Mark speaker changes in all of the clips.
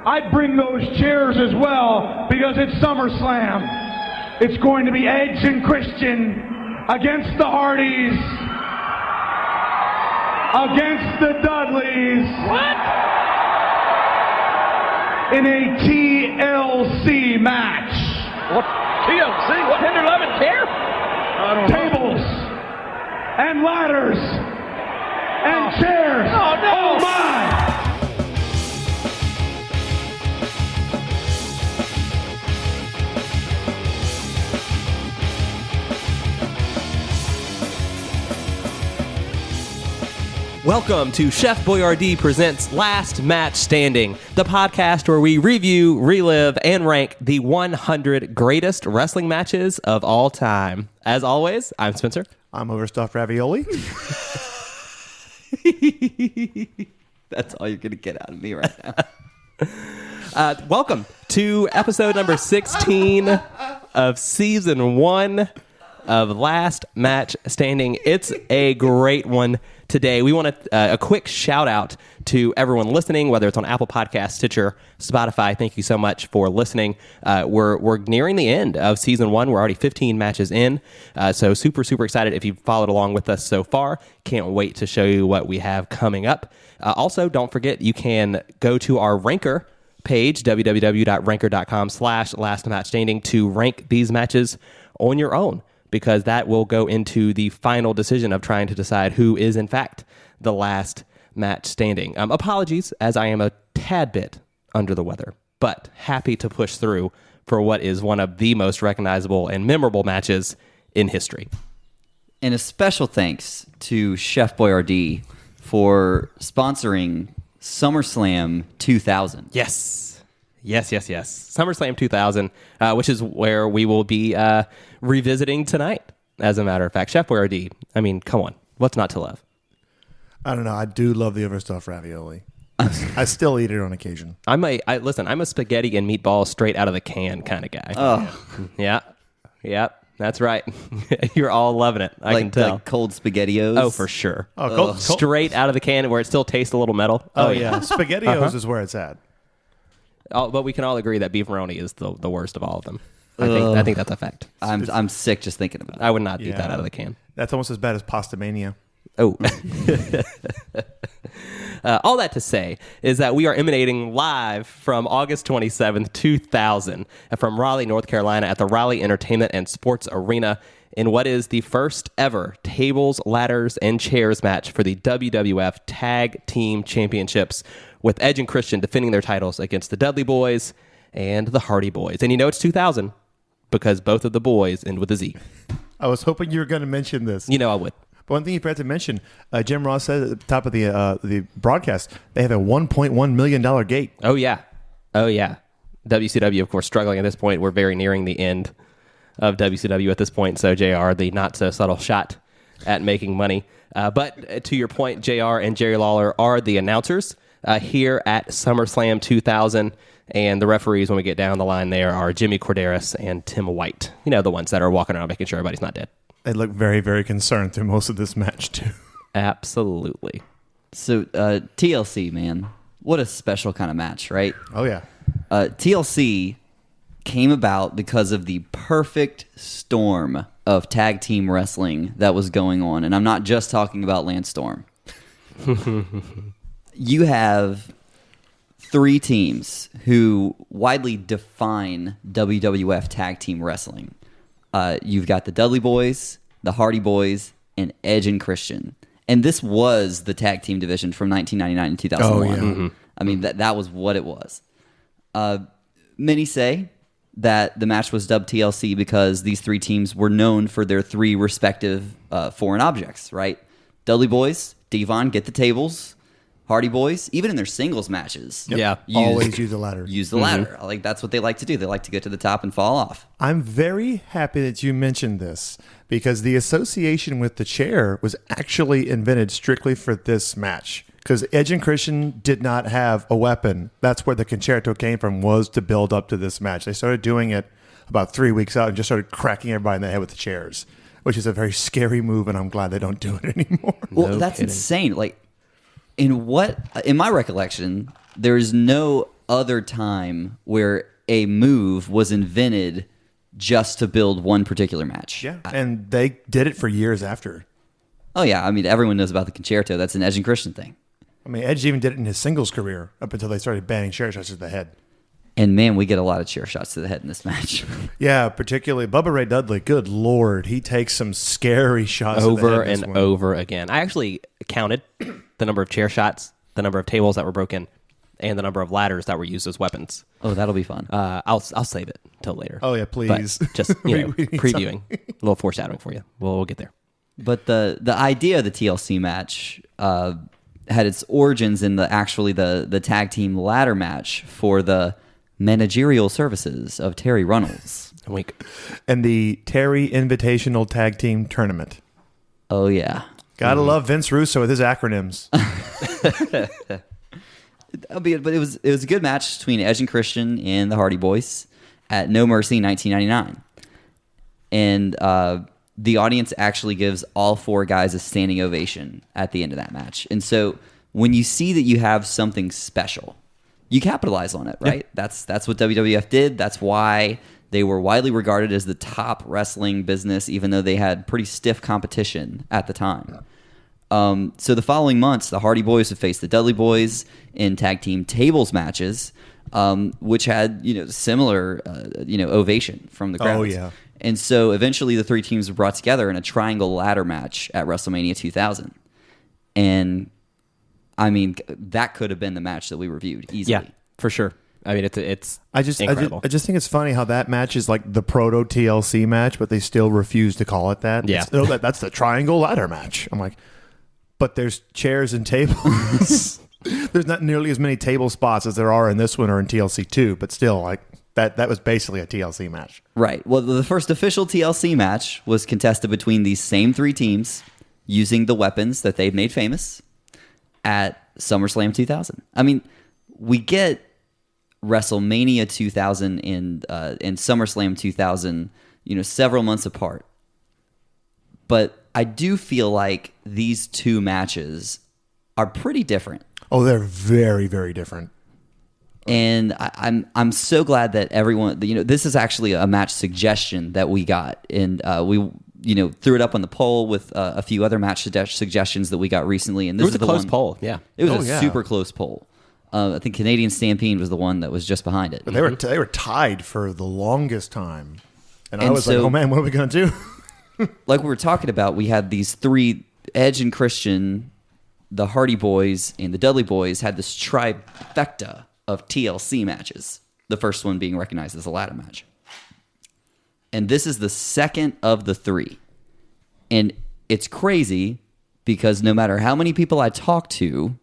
Speaker 1: I'd bring those chairs as well because it's Summerslam. It's going to be Edge and Christian against the Hardys, against the Dudleys.
Speaker 2: What?
Speaker 1: In a TLC match.
Speaker 2: What? TLC? What? Tender Love and Care? I don't know.
Speaker 1: Tables and ladders and chairs.
Speaker 2: Oh, no.
Speaker 1: Oh, my.
Speaker 3: Welcome to Chef Boyardee presents Last Match Standing, the podcast where we review, relive, and rank the 100 greatest wrestling matches of all time. As always, I'm Spencer.
Speaker 4: I'm overstuffed ravioli.
Speaker 3: That's all you're going to get out of me right now. Welcome to episode number 16 of season 1 of Last Match Standing. It's a great one today. We want a quick shout out to everyone listening, whether it's on Apple Podcasts, Stitcher, Spotify. Thank you so much for listening. We're nearing the end of season 1. We're already 15 matches in. So super excited if you've followed along with us so far. Can't wait to show you what we have coming up. Also, don't forget you can go to our Ranker page, www.ranker.com/lastmatchstanding, to rank these matches on your own, because that will go into the final decision of trying to decide who is, in fact, the last match standing. Apologies, as I am a tad bit under the weather, but happy to push through for what is one of the most recognizable and memorable matches in history.
Speaker 5: And a special thanks to Chef Boyardee for sponsoring SummerSlam 2000.
Speaker 3: Yes. SummerSlam 2000, which is where we will be revisiting tonight, as a matter of fact. Chef Boyardee, I mean, come on. What's not to love?
Speaker 4: I don't know. I do love the overstuffed ravioli. I still eat it on occasion.
Speaker 3: I'm a spaghetti and meatballs straight out of the can kind of guy.
Speaker 5: Oh.
Speaker 3: Yeah, that's right. You're all loving it. I can tell.
Speaker 5: Like cold SpaghettiOs.
Speaker 3: Oh, for sure.
Speaker 4: Oh, cold.
Speaker 3: Straight out of the can where it still tastes a little metal.
Speaker 4: Oh, yeah. SpaghettiOs is where it's at.
Speaker 3: But we can all agree that beefaroni is the worst of all of them. I think that's a fact.
Speaker 5: I'm sick just thinking about it.
Speaker 3: I would not eat that out of the can.
Speaker 4: That's almost as bad as Pasta Mania.
Speaker 3: Oh. All that to say is that we are emanating live from August 27th, 2000, from Raleigh, North Carolina, at the Raleigh Entertainment and Sports Arena in what is the first ever tables, ladders, and chairs match for the WWF Tag Team Championships, with Edge and Christian defending their titles against the Dudley Boyz and the Hardy Boyz. And you know it's 2000 because both of the boys end with a Z.
Speaker 4: I was hoping you were going to mention this.
Speaker 3: You know I would.
Speaker 4: But one thing you forgot to mention, Jim Ross said at the top of the broadcast, they have a $1.1 million gate.
Speaker 3: Oh, yeah. WCW, of course, struggling at this point. We're very nearing the end of WCW at this point. So, JR, the not-so-subtle shot at making money. But to your point, JR and Jerry Lawler are the announcers here at SummerSlam 2000. And the referees, when we get down the line there, are Jimmy Corderas and Tim White. You know, the ones that are walking around making sure everybody's not dead.
Speaker 4: They look very, very concerned through most of this match, too.
Speaker 3: Absolutely.
Speaker 5: So, TLC, man. What a special kind of match, right?
Speaker 4: Oh, yeah.
Speaker 5: TLC came about because of the perfect storm of tag team wrestling that was going on. And I'm not just talking about Lance Storm. You have 3 teams who widely define WWF tag team wrestling. You've got the Dudley Boyz, the Hardy Boyz, and Edge and Christian. And this was the tag team division from 1999 and 2001.
Speaker 4: Oh, yeah.
Speaker 5: Mm-hmm. I mean, that was what it was. Many say that the match was dubbed TLC because these 3 teams were known for their 3 respective foreign objects, right? Dudley Boyz, Devon, get the tables. Hardy Boyz, even in their singles matches,
Speaker 4: always use the ladder.
Speaker 5: Use the ladder. Like that's what they like to do. They like to get to the top and fall off.
Speaker 4: I'm very happy that you mentioned this because the association with the chair was actually invented strictly for this match. Because Edge and Christian did not have a weapon. That's where the concerto came from, was to build up to this match. They started doing it about 3 weeks out and just started cracking everybody in the head with the chairs, which is a very scary move, and I'm glad they don't do it anymore.
Speaker 5: Well,
Speaker 3: No
Speaker 5: that's
Speaker 3: kidding.
Speaker 5: insane. Like, in my recollection, there is no other time where a move was invented just to build one particular match.
Speaker 4: Yeah, and they did it for years after.
Speaker 5: Oh, yeah. I mean, everyone knows about the concerto. That's an Edge and Christian thing.
Speaker 4: I mean, Edge even did it in his singles career up until they started banning chair shots to the head.
Speaker 5: And, man, we get a lot of chair shots to the head in this match.
Speaker 4: Yeah, particularly Bubba Ray Dudley. Good Lord. He takes some scary shots to the
Speaker 3: Over
Speaker 4: head
Speaker 3: and over again. I actually counted the number of chair shots, the number of tables that were broken, and the number of ladders that were used as weapons.
Speaker 5: Oh, that'll be fun.
Speaker 3: I'll save it till later.
Speaker 4: Oh, yeah, please.
Speaker 3: But just
Speaker 4: We need
Speaker 3: previewing, a little foreshadowing for you. We'll get there.
Speaker 5: But the idea of the TLC match had its origins in the tag team ladder match for the managerial services of Terry Runnels.
Speaker 4: And the Terry Invitational Tag Team Tournament.
Speaker 5: Oh, yeah.
Speaker 4: Gotta love Vince Russo with his acronyms.
Speaker 5: But it was a good match between Edge and Christian and the Hardy Boys at No Mercy in 1999. And the audience actually gives all four guys a standing ovation at the end of that match. And so when you see that you have something special, you capitalize on it, right? Yeah. That's what WWF did. That's why they were widely regarded as the top wrestling business, even though they had pretty stiff competition at the time. So the following months, the Hardy Boys would face the Dudley Boys in tag team tables matches, which had similar ovation from the crowd.
Speaker 4: Oh yeah.
Speaker 5: And so eventually the three teams were brought together in a triangle ladder match at WrestleMania 2000. And I mean, that could have been the match that we reviewed easily.
Speaker 3: Yeah, for sure. I mean, it's incredible.
Speaker 4: I just think it's funny how that match is like the proto TLC match, but they still refuse to call it that.
Speaker 3: Yeah.
Speaker 4: That's the triangle ladder match. I'm like, but there's chairs and tables. There's not nearly as many table spots as there are in this one or in TLC 2, but still, like, that was basically a TLC match.
Speaker 5: Right. Well, the first official TLC match was contested between these same three teams using the weapons that they've made famous at SummerSlam 2000. I mean, we get WrestleMania 2000 and SummerSlam 2000, several months apart. But I do feel like these two matches are pretty different.
Speaker 4: Oh, they're very, very different.
Speaker 5: And I'm so glad that everyone, this is actually a match suggestion that we got, and we threw it up on the poll with a few other match suggestions that we got recently. And this
Speaker 3: was
Speaker 5: is
Speaker 3: a close poll. Yeah,
Speaker 5: it was super close poll. I think Canadian Stampede was the one that was just behind it.
Speaker 4: But they were tied for the longest time, and I was like, oh man, what are we gonna do?
Speaker 5: Like we were talking about, we had these three, Edge and Christian, the Hardy Boys, and the Dudley Boys had this trifecta of TLC matches. The first one being recognized as a ladder match. And this is the second of the three. And it's crazy because no matter how many people I talk to,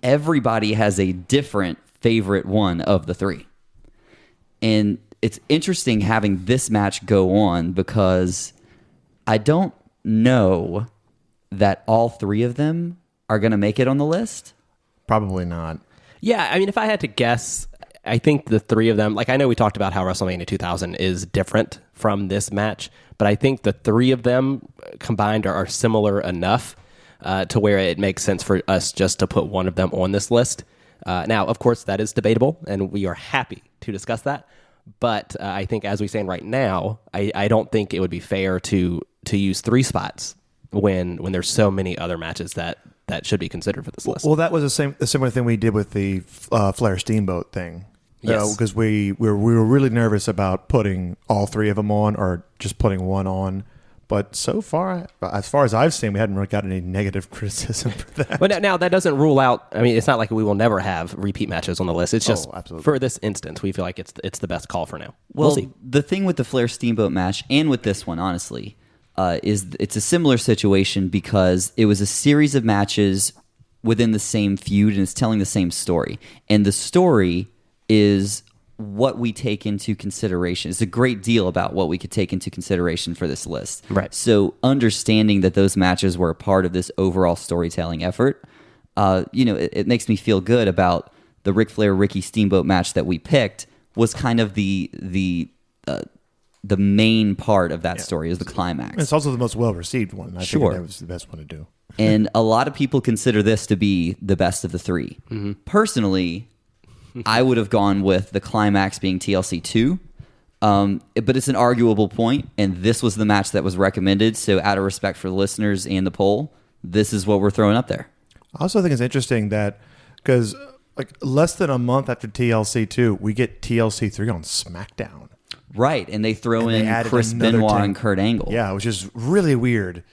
Speaker 5: everybody has a different favorite one of the three. And it's interesting having this match go on because I don't know that all three of them are going to make it on the list.
Speaker 4: Probably not.
Speaker 3: Yeah, I mean, if I had to guess, I think the three of them, like I know we talked about how WrestleMania 2000 is different from this match, but I think the three of them combined are similar enough to where it makes sense for us just to put one of them on this list. Now, of course, that is debatable, and we are happy to discuss that. But I think as we stand right now, I don't think it would be fair to use three spots when there's so many other matches that should be considered for this list.
Speaker 4: Well, that was a similar thing we did with the Flair Steamboat thing.
Speaker 3: Yes.
Speaker 4: Because we were really nervous about putting all three of them on or just putting one on. But so far, as far as I've seen, we hadn't really got any negative criticism for that.
Speaker 3: But now that doesn't rule out. I mean, it's not like we will never have repeat matches on the list. It's just for this instance, we feel like it's the best call for now.
Speaker 5: Well,
Speaker 3: we'll see.
Speaker 5: The thing with the Flair Steamboat match and with this one, honestly, is it's a similar situation because it was a series of matches within the same feud and it's telling the same story. And the story is what we take into consideration. It's a great deal about what we could take into consideration for this list.
Speaker 3: Right.
Speaker 5: So understanding that those matches were a part of this overall storytelling effort, it makes me feel good about the Ric Flair Ricky Steamboat match that we picked was kind of the main part of that story, is the climax.
Speaker 4: It's also the most well-received one. I think that was the best one to do.
Speaker 5: And a lot of people consider this to be the best of the three. Mm-hmm. Personally, I would have gone with the climax being TLC 2. But it's an arguable point, and this was the match that was recommended. So out of respect for the listeners and the poll, this is what we're throwing up there.
Speaker 4: I also think it's interesting that because like less than a month after TLC 2, we get TLC 3 on SmackDown.
Speaker 5: Right, and they throw
Speaker 4: And they
Speaker 5: in
Speaker 4: added
Speaker 5: Chris
Speaker 4: another
Speaker 5: Benoit
Speaker 4: tank.
Speaker 5: and Kurt Angle.
Speaker 4: Yeah, which is really weird.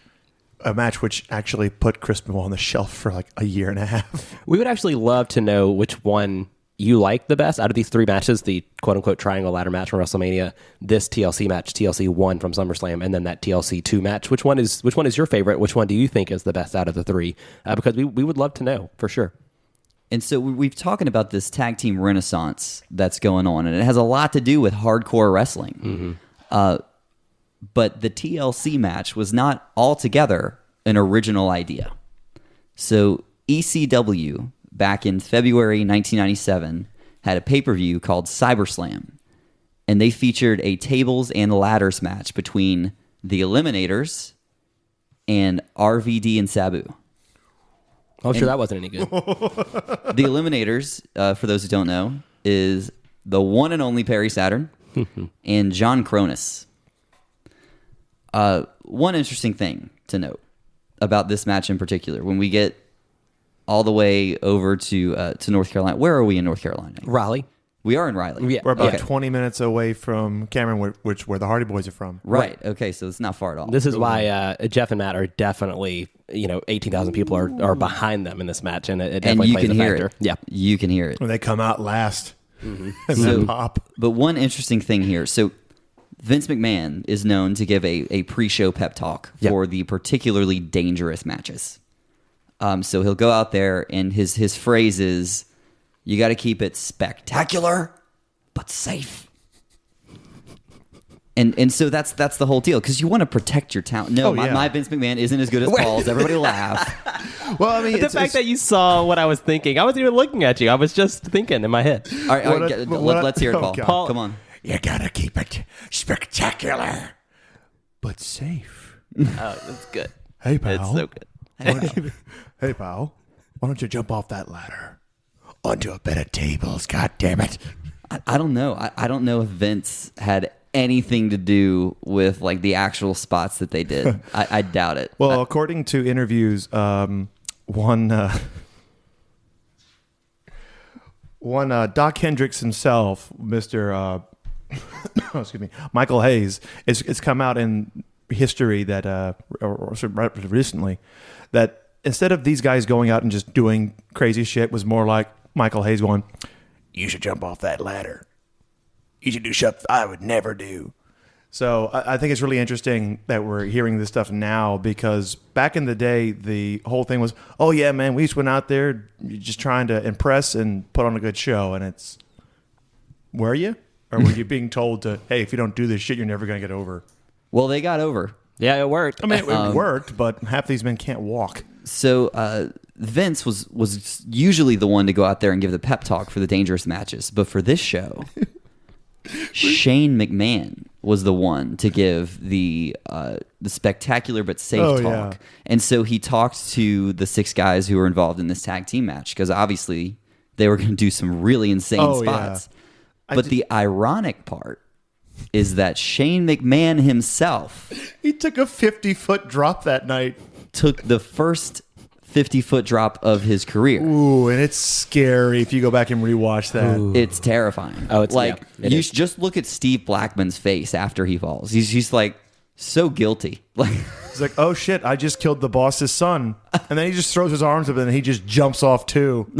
Speaker 4: A match which actually put Chris Benoit on the shelf for like a year and a half.
Speaker 3: We would actually love to know which one you like the best out of these three matches, the quote-unquote triangle ladder match from WrestleMania, this TLC match, TLC 1 from SummerSlam, and then that TLC 2 match. Which one is your favorite? Which one do you think is the best out of the three? Because we would love to know, for sure.
Speaker 5: And so we've talking about this tag team renaissance that's going on, and it has a lot to do with hardcore wrestling. But the TLC match was not altogether an original idea. So ECW, back in February 1997, had a pay-per-view called Summerslam, and they featured a tables and ladders match between the Eliminators and RVD and Sabu.
Speaker 3: I'm sure that wasn't any good.
Speaker 5: The Eliminators, for those who don't know, is the one and only Perry Saturn and John Cronus. One interesting thing to note about this match in particular, when we get all the way over to North Carolina. Where are we in North Carolina?
Speaker 3: Raleigh.
Speaker 5: We are in Raleigh.
Speaker 3: Yeah.
Speaker 4: We're about
Speaker 5: Okay.
Speaker 4: 20 minutes away from Cameron, where the Hardy Boys are from.
Speaker 5: Right. Okay, so it's not far at all.
Speaker 3: This is why Jeff and Matt are definitely, 18,000 people are behind them in this match, and it
Speaker 5: and
Speaker 3: definitely
Speaker 5: you
Speaker 3: plays
Speaker 5: can
Speaker 3: a
Speaker 5: hear
Speaker 3: factor.
Speaker 5: it.
Speaker 3: Yeah.
Speaker 5: You can hear it.
Speaker 4: When they come out last and
Speaker 5: So-
Speaker 4: then pop.
Speaker 5: But one interesting thing here. So Vince McMahon is known to give a pre-show pep talk
Speaker 3: Yep.
Speaker 5: for the particularly dangerous matches. So he'll go out there, and his phrase is, "You got to keep it spectacular, but safe." And so that's the whole deal, because you want to protect your talent. No,
Speaker 4: Oh, yeah.
Speaker 5: my Vince McMahon isn't as good as Paul's. Everybody laugh.
Speaker 4: Well, I mean,
Speaker 3: The fact that you saw what I was thinking, I wasn't even looking at you. I was just thinking in my head.
Speaker 5: All right, let's hear it, Paul.
Speaker 4: God.
Speaker 5: Paul, come on.
Speaker 4: You gotta keep it spectacular, but safe.
Speaker 3: Oh, that's good.
Speaker 4: Hey, pal.
Speaker 3: It's so good.
Speaker 4: Hey, pal. Why don't you jump off that ladder onto a bed of tables? God damn it!
Speaker 5: I don't know. I don't know if Vince had anything to do with like the actual spots that they did. I doubt it.
Speaker 4: Well, according to interviews, one Doc Hendricks himself, Mr. excuse me, Michael Hayes, it's come out in history that or recently that instead of these guys going out and just doing crazy shit, was more like Michael Hayes going, "You should jump off that ladder. You should do shit I would never do." So I think it's really interesting that we're hearing this stuff now, because back in the day, the whole thing was, "Oh yeah, man, we just went out there just trying to impress and put on a good show." And it's, were you? Or were you being told to, "Hey, if you don't do this shit, you're never going to get over"?
Speaker 5: Well, they got over.
Speaker 3: Yeah, it worked.
Speaker 4: I mean, it worked, but half these men can't walk.
Speaker 5: So Vince was usually the one to go out there and give the pep talk for the dangerous matches, but for this show, Shane McMahon was the one to give the spectacular but safe
Speaker 4: Oh,
Speaker 5: talk.
Speaker 4: yeah.
Speaker 5: And so he talked to the 6 guys who were involved in this tag team match, because obviously they were going to do some really insane
Speaker 4: Oh, yeah.
Speaker 5: spots. But the ironic part is that Shane McMahon himself
Speaker 4: He took a 50-foot drop that night.
Speaker 5: took the first 50-foot drop of his career.
Speaker 4: Ooh, and it's scary if you go back and rewatch that.
Speaker 5: It's terrifying.
Speaker 3: Oh, it's-
Speaker 5: like
Speaker 3: yeah, it
Speaker 5: you
Speaker 3: is.
Speaker 5: should just look at Steve Blackman's face after he falls. He's like so guilty. Like
Speaker 4: He's like, "Oh shit, I just killed the boss's son," and then he just throws his arms up and he just jumps off too.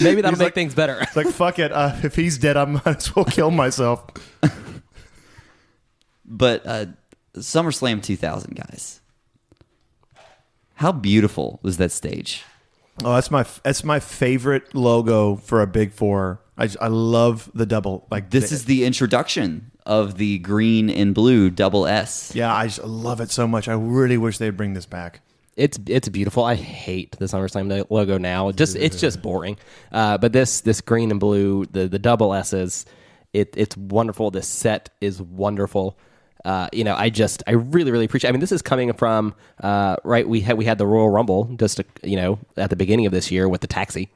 Speaker 3: Maybe that'll
Speaker 4: He's
Speaker 3: make
Speaker 4: like-
Speaker 3: things better.
Speaker 4: It's like, fuck it. If he's dead, I might as well kill myself.
Speaker 5: But SummerSlam 2000, guys. How beautiful was that stage?
Speaker 4: Oh, that's my favorite logo for a Big Four. I love the double. Like
Speaker 5: This is the introduction of the green and blue double S.
Speaker 4: Yeah, I just love it so much. I really wish they'd bring this back.
Speaker 3: It's beautiful. I hate the SummerSlam logo now. It's just boring. But this green and blue, the double S's, it's wonderful. This set is wonderful. I really, really appreciate. I mean, this is coming from right. We had the Royal Rumble just at the beginning of this year with the taxi.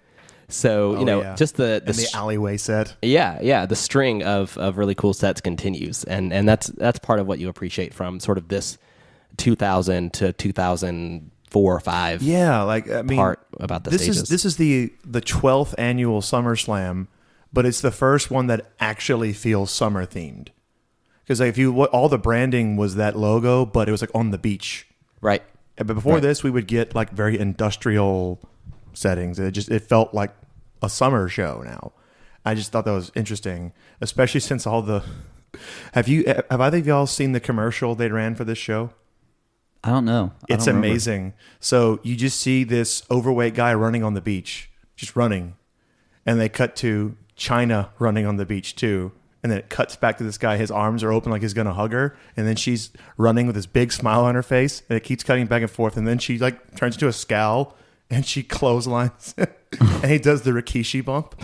Speaker 3: So, just the
Speaker 4: and the alleyway set.
Speaker 3: Yeah, the string of really cool sets continues, and that's part of what you appreciate from sort of this 2000 to 2004 or 5.
Speaker 4: Yeah, like I mean,
Speaker 3: part about the stages.
Speaker 4: This is the 12th annual Summerslam, but it's the first one that actually feels summer themed. Because all the branding was that logo, but it was like on the beach,
Speaker 3: right?
Speaker 4: But before this, we would get like very industrial settings. It felt like a summer show now. I just thought that was interesting, especially since all the. Have either of y'all seen the commercial they ran for this show?
Speaker 5: I don't know.
Speaker 4: It's amazing. So you just see this overweight guy running on the beach, just running, and they cut to China running on the beach too. And then it cuts back to this guy. His arms are open like he's going to hug her. And then she's running with this big smile on her face. And it keeps cutting back and forth. And then she like turns into a scowl and she clotheslines. And he does the Rikishi bump.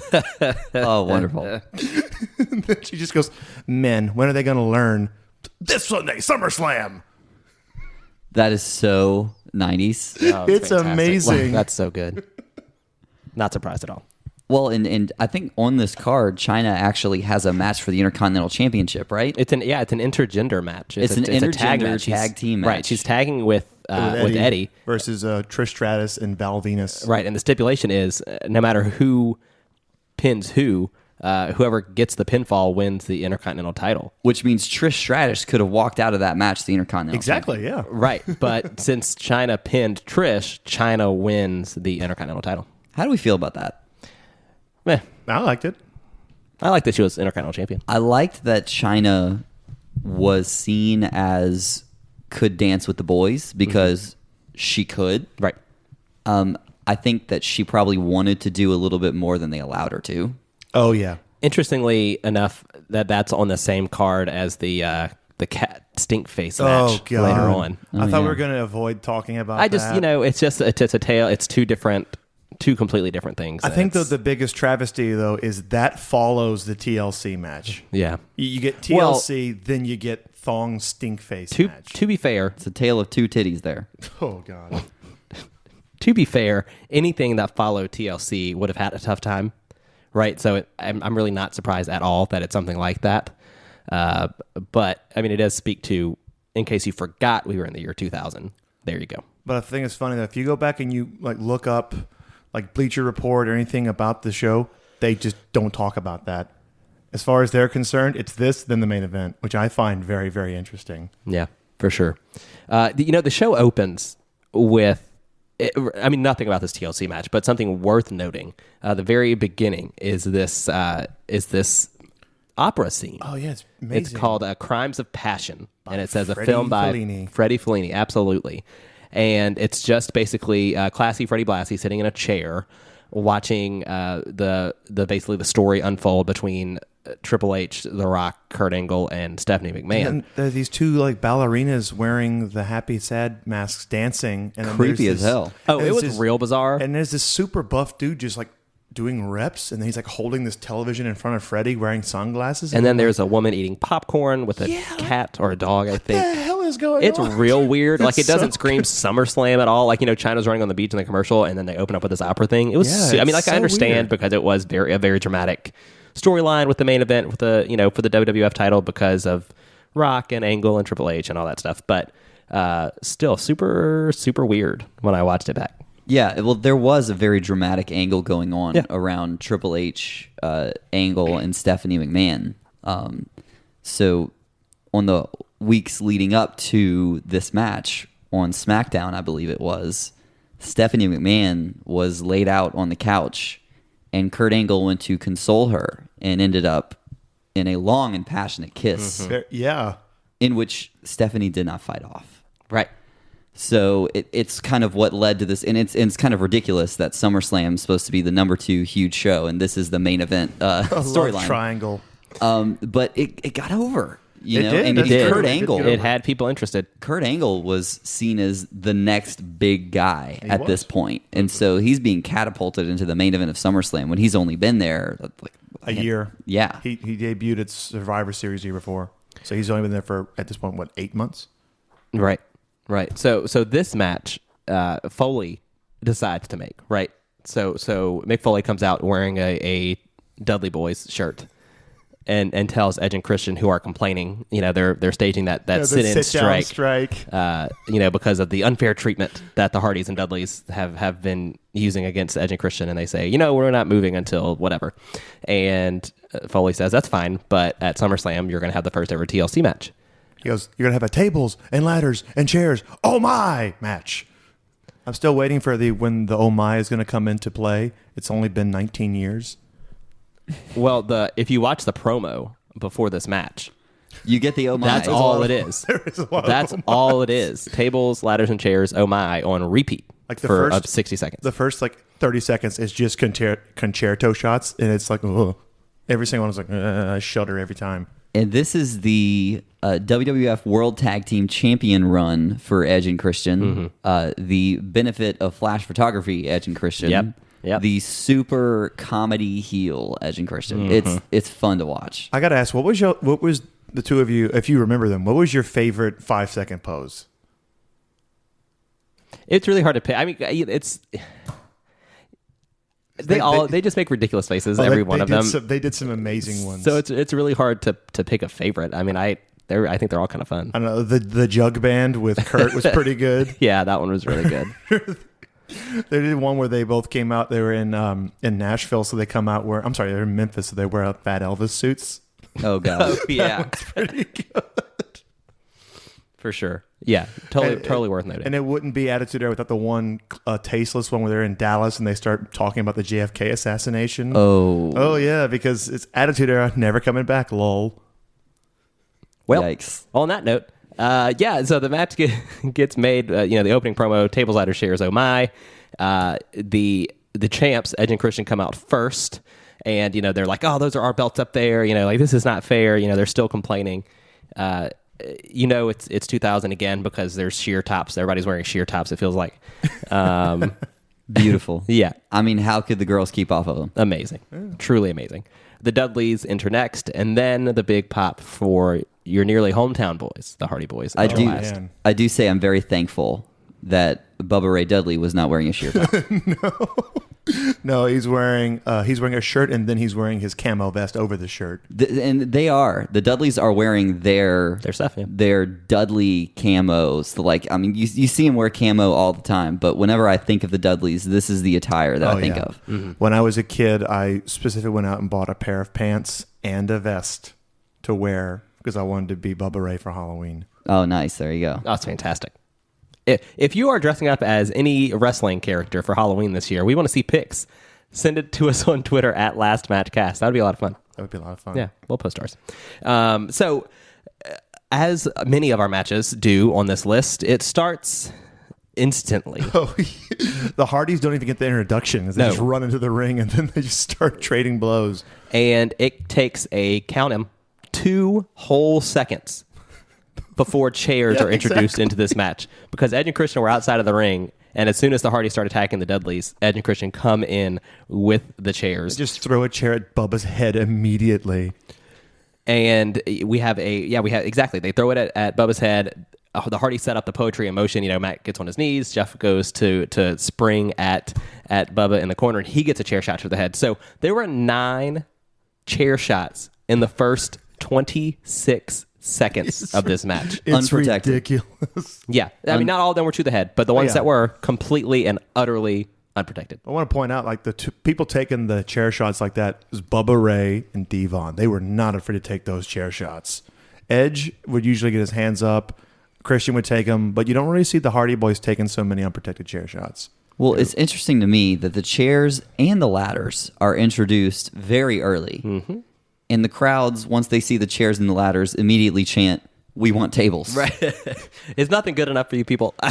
Speaker 5: Oh, wonderful.
Speaker 4: And then she just goes, men, when are they going to learn? This Sunday, SummerSlam.
Speaker 5: That is so 90s.
Speaker 3: Oh,
Speaker 4: It's
Speaker 3: fantastic.
Speaker 4: amazing.
Speaker 3: That's so good. Not surprised at all.
Speaker 5: Well, and I think on this card, China actually has a match for the Intercontinental Championship, right?
Speaker 3: It's an intergender match.
Speaker 5: It's an
Speaker 3: a
Speaker 5: intergender
Speaker 3: She's-
Speaker 5: tag team
Speaker 3: Right,
Speaker 5: match.
Speaker 3: she's tagging with Eddie.
Speaker 4: versus Trish Stratus and Val Venus.
Speaker 3: Right, and the stipulation is no matter who pins who, whoever gets the pinfall wins the Intercontinental title.
Speaker 5: Which means Trish Stratus could have walked out of that match the Intercontinental.
Speaker 4: Exactly, yeah.
Speaker 3: Right, but since China pinned Trish, China wins the Intercontinental title.
Speaker 5: How do we feel about that?
Speaker 3: Meh.
Speaker 4: I liked it.
Speaker 3: I like that she was Intercontinental champion.
Speaker 5: I liked that China was seen as could dance with the boys because she could.
Speaker 3: Right.
Speaker 5: I think that she probably wanted to do a little bit more than they allowed her to.
Speaker 4: Oh, yeah.
Speaker 3: Interestingly enough, that's on the same card as the cat stink face match
Speaker 4: Oh, God.
Speaker 3: later on.
Speaker 4: I thought we
Speaker 5: yeah.
Speaker 4: were going to avoid talking about
Speaker 3: I
Speaker 4: that.
Speaker 3: just, it's a tale. It's two completely different things.
Speaker 4: I think
Speaker 3: It's-
Speaker 4: the biggest travesty, though, is that follows the TLC match.
Speaker 3: yeah.
Speaker 4: You get TLC, then you get thong stink face match.
Speaker 3: To be fair,
Speaker 5: It's a tale of two titties there.
Speaker 4: Oh, God.
Speaker 3: anything that followed TLC would have had a tough time, right? So I'm really not surprised at all that it's something like that. But I mean, it does speak to, in case you forgot, we were in the year 2000. There you go.
Speaker 4: But I think it's funny that if you go back and you like look up like Bleacher Report or anything about the show, they just don't talk about that. As far as they're concerned, it's this, then the main event, which I find very, very interesting.
Speaker 3: Yeah, for sure. The show opens with, nothing about this TLC match, but something worth noting. The very beginning is this opera scene.
Speaker 4: Oh, yeah, it's amazing.
Speaker 3: It's called Crimes of Passion, and it says a
Speaker 4: Freddie
Speaker 3: film by
Speaker 4: Fellini.
Speaker 3: Freddie Fellini, absolutely. And it's just basically classy Freddie Blassie sitting in a chair watching basically the story unfold between Triple H, The Rock, Kurt Angle, and Stephanie McMahon.
Speaker 4: And there are these two like ballerinas wearing the happy sad masks dancing. And then
Speaker 5: Creepy
Speaker 4: there's
Speaker 5: as hell.
Speaker 3: Oh,
Speaker 4: and
Speaker 3: it
Speaker 4: it's
Speaker 3: was real bizarre.
Speaker 4: And there's this super buff dude just like doing reps, and then he's like holding this television in front of Freddie wearing sunglasses.
Speaker 3: And then
Speaker 4: I'm
Speaker 3: there's a woman eating popcorn with a cat or a dog, I
Speaker 4: like,
Speaker 3: think.
Speaker 4: what the hell is going
Speaker 3: It's
Speaker 4: on?
Speaker 3: real weird. Like, it
Speaker 4: It's so
Speaker 3: doesn't scream
Speaker 4: good.
Speaker 3: SummerSlam at all. Like, China's running on the beach in the commercial, and then they open up with this opera thing. It was,
Speaker 4: Yeah,
Speaker 3: I
Speaker 4: it's so
Speaker 3: understand
Speaker 4: weird.
Speaker 3: because it was a very dramatic storyline with the main event with the, for the WWF title because of Rock and Angle and Triple H and all that stuff. But still super, super weird when I watched it back.
Speaker 5: Yeah, well, there was a very dramatic angle going on
Speaker 3: Yeah.
Speaker 5: around Triple H, Angle, and Stephanie McMahon. So on the weeks leading up to this match on SmackDown, I believe it was, Stephanie McMahon was laid out on the couch, and Kurt Angle went to console her and ended up in a long and passionate kiss
Speaker 4: Yeah.
Speaker 5: in which Stephanie did not fight off.
Speaker 3: Right.
Speaker 5: So it's kind of what led to this, and it's kind of ridiculous that SummerSlam is supposed to be the number 2 huge show, and this is the main event
Speaker 4: Love
Speaker 5: storyline.
Speaker 4: triangle.
Speaker 5: But it got over,
Speaker 4: It
Speaker 5: know,
Speaker 4: did.
Speaker 5: and
Speaker 4: That's
Speaker 3: true.
Speaker 5: Kurt
Speaker 3: It
Speaker 4: did
Speaker 5: Angle,
Speaker 4: get
Speaker 3: It had people interested.
Speaker 5: Kurt Angle was seen as the next big guy at
Speaker 4: was.
Speaker 5: this point, and so he's being catapulted into the main event of SummerSlam when he's only been there like
Speaker 4: A year.
Speaker 5: Yeah,
Speaker 4: He debuted at Survivor Series the year before. So he's only been there for, at this point, 8 months?
Speaker 3: Right. So this match, Foley decides to make, right? So Mick Foley comes out wearing a Dudley Boyz shirt and tells Edge and Christian, who are complaining, they're staging that sit-in strike. Because of the unfair treatment that the Hardys and Dudleys have been using against Edge and Christian, and they say, we're not moving until whatever. And Foley says, that's fine, but at SummerSlam, you're going to have the first ever TLC match.
Speaker 4: He goes, you're going to have a tables and ladders and chairs, oh my, match. I'm still waiting for when the oh my is going to come into play. It's only been 19 years.
Speaker 3: Well, if you watch the promo before this match,
Speaker 5: you get the oh my.
Speaker 3: That's all it is. That's all it is. Tables, ladders, and chairs, oh my, on repeat for 60 seconds.
Speaker 4: The first 30 seconds is just concerto shots, and it's like, ugh. Every single one is like, I shudder every time.
Speaker 5: And this is the WWF World Tag Team Champion run for Edge and Christian.
Speaker 3: Mm-hmm.
Speaker 5: The benefit of flash photography, Edge and Christian.
Speaker 3: Yep.
Speaker 5: The super comedy heel, Edge and Christian.
Speaker 3: Mm-hmm.
Speaker 5: It's fun to watch.
Speaker 4: I got to ask, what was the two of you, if you remember them, what was your favorite 5-second pose?
Speaker 3: It's really hard to pick. I mean, it's... They just make ridiculous faces, every one of them.
Speaker 4: They did some amazing ones.
Speaker 3: So it's really hard to pick a favorite. I mean, I think they're all kind of fun.
Speaker 4: I don't know. The Jug Band with Kurt was pretty good.
Speaker 3: Yeah, that one was really good.
Speaker 4: They did one where they both came out. They were in Nashville, so they come out they're in Memphis, so they wear out Fat Elvis suits.
Speaker 5: Oh god,
Speaker 3: yeah,
Speaker 4: pretty good.
Speaker 3: For sure. Yeah, totally worth noting.
Speaker 4: And it wouldn't be Attitude Era without the one tasteless one where they're in Dallas and they start talking about the JFK assassination.
Speaker 5: Oh
Speaker 4: yeah, because it's Attitude Era never coming back. Lol.
Speaker 3: Well,
Speaker 5: yikes.
Speaker 3: On that note, so the match gets made. The opening promo, tables, ladders, chairs, oh my. The champs, Edge and Christian, come out first, and they're like, oh, those are our belts up there. This is not fair. They're still complaining. It's 2000 again because there's sheer tops. Everybody's wearing sheer tops, it feels like.
Speaker 5: Beautiful.
Speaker 3: Yeah.
Speaker 5: I mean, how could the girls keep off of them?
Speaker 3: Amazing. Truly amazing. The Dudleys enter next, and then the big pop for your nearly hometown boys, the Hardy Boys.
Speaker 5: I do say I'm very thankful that Bubba Ray Dudley was not wearing a sheer top.
Speaker 4: No, he's wearing a shirt, and then he's wearing his camo vest over the shirt.
Speaker 5: And the Dudleys are wearing their
Speaker 3: stuff, yeah.
Speaker 5: Their Dudley camos. You see them wear camo all the time, but whenever I think of the Dudleys, this is the attire that I think of.
Speaker 3: Mm-hmm.
Speaker 4: When I was a kid, I specifically went out and bought a pair of pants and a vest to wear because I wanted to be Bubba Ray for Halloween.
Speaker 5: Oh, nice. There you go.
Speaker 3: Oh, that's fantastic. If you are dressing up as any wrestling character for Halloween this year, we want to see pics. Send it to us on Twitter at LastMatchCast. That would be a lot of fun.
Speaker 4: That would be a lot of fun.
Speaker 3: Yeah, we'll post ours. As many of our matches do on this list, it starts instantly.
Speaker 4: Oh, the Hardys don't even get the introduction. They just run into the ring and then they just start trading blows.
Speaker 3: And it takes count 'em, 2 whole seconds before chairs are introduced into this match, because Edge and Christian were outside of the ring, and as soon as the Hardys start attacking the Dudleys, Edge and Christian come in with the chairs.
Speaker 4: Just throw a chair at Bubba's head immediately.
Speaker 3: And we have exactly. They throw it at Bubba's head. The Hardys set up the poetry in motion. Matt gets on his knees. Jeff goes to spring at Bubba in the corner, and he gets a chair shot to the head. So there were 9 chair shots in the first 26 seconds of this match.
Speaker 4: It's
Speaker 5: unprotected.
Speaker 4: Ridiculous.
Speaker 3: Yeah. I mean, not all of them were to the head, but the ones that were completely and utterly unprotected.
Speaker 4: I want to point out, the people taking the chair shots like that was Bubba Ray and Devon. They were not afraid to take those chair shots. Edge would usually get his hands up. Christian would take them, but you don't really see the Hardy Boys taking so many unprotected chair shots.
Speaker 5: Well, it's interesting to me that the chairs and the ladders are introduced very early. Mm-hmm. And the crowds, once they see the chairs and the ladders, immediately chant, "We want tables."
Speaker 3: Right. It's nothing good enough for you people.
Speaker 4: I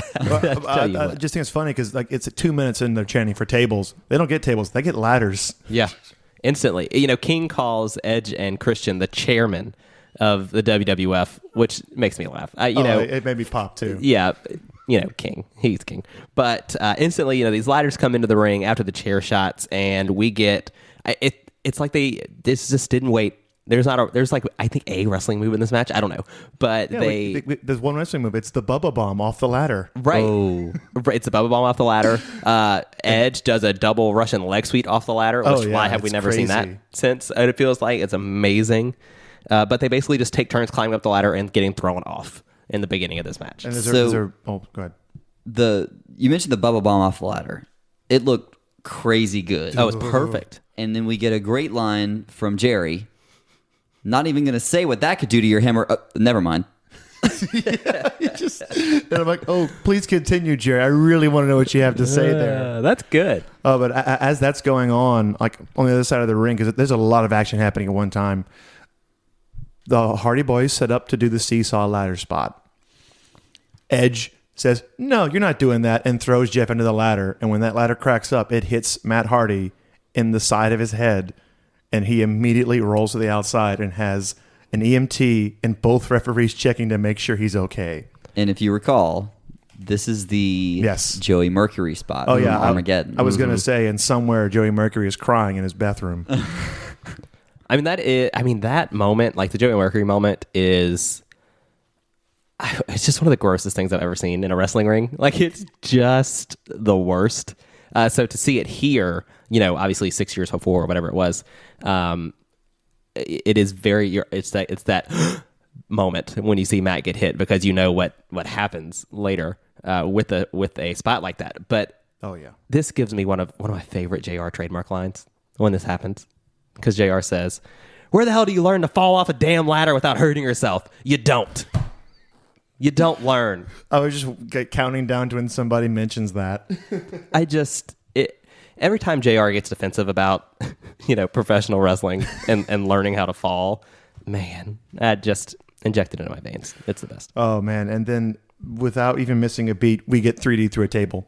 Speaker 4: just think it's funny because it's at 2 minutes and they're chanting for tables. They don't get tables. They get ladders.
Speaker 3: Yeah. Instantly. King calls Edge and Christian the chairman of the WWF, which makes me laugh.
Speaker 4: It made me pop too.
Speaker 3: Yeah. King. He's king. But instantly, these ladders come into the ring after the chair shots, and we get... It's like this just didn't wait there's like I think a wrestling move in this match. I don't know, but
Speaker 4: there's one wrestling move. It's the Bubba Bomb off the ladder.
Speaker 3: Right.
Speaker 5: Oh.
Speaker 3: Right, it's a Bubba Bomb off the ladder. Edge does a double Russian leg sweep off the ladder. Which, why have we never seen that since? And it feels like it's amazing. But they basically just take turns climbing up the ladder and getting thrown off in the beginning of this match.
Speaker 4: And
Speaker 5: So-
Speaker 4: go ahead.
Speaker 5: You mentioned the Bubba Bomb off the ladder. It looked crazy good.
Speaker 3: Oh, it's perfect.
Speaker 5: And then we get a great line from Jerry. Not even going to say what that could do to your hammer. Never mind.
Speaker 4: And I'm like, oh, please continue, Jerry. I really want to know what you have to say there.
Speaker 3: That's good.
Speaker 4: Oh, but as that's going on, like on the other side of the ring, because there's a lot of action happening at one time, the Hardy Boys set up to do the seesaw ladder spot. Edge says, no, you're not doing that, and throws Jeff into the ladder. And when that ladder cracks up, it hits Matt Hardy in the side of his head, and he immediately rolls to the outside and has an EMT and both referees checking to make sure he's okay.
Speaker 5: And if you recall, this is the Joey Mercury spot from Armageddon.
Speaker 4: I was going to say, and somewhere Joey Mercury is crying in his bathroom.
Speaker 3: That moment, like the Joey Mercury moment, it's just one of the grossest things I've ever seen in a wrestling ring. Like, it's just the worst. So to see it here, obviously 6 years before or whatever it was, it is it's that moment when you see Matt get hit, because you know what happens later with a spot like that. But this gives me one of my favorite JR trademark lines when this happens, because JR says, "Where the hell do you learn to fall off a damn ladder without hurting yourself? You don't. You don't learn."
Speaker 4: I was just counting down to when somebody mentions that.
Speaker 3: Every time JR gets defensive about, professional wrestling and learning how to fall, man, that just injected into my veins. It's the best.
Speaker 4: Oh, man. And then without even missing a beat, we get 3D through a table.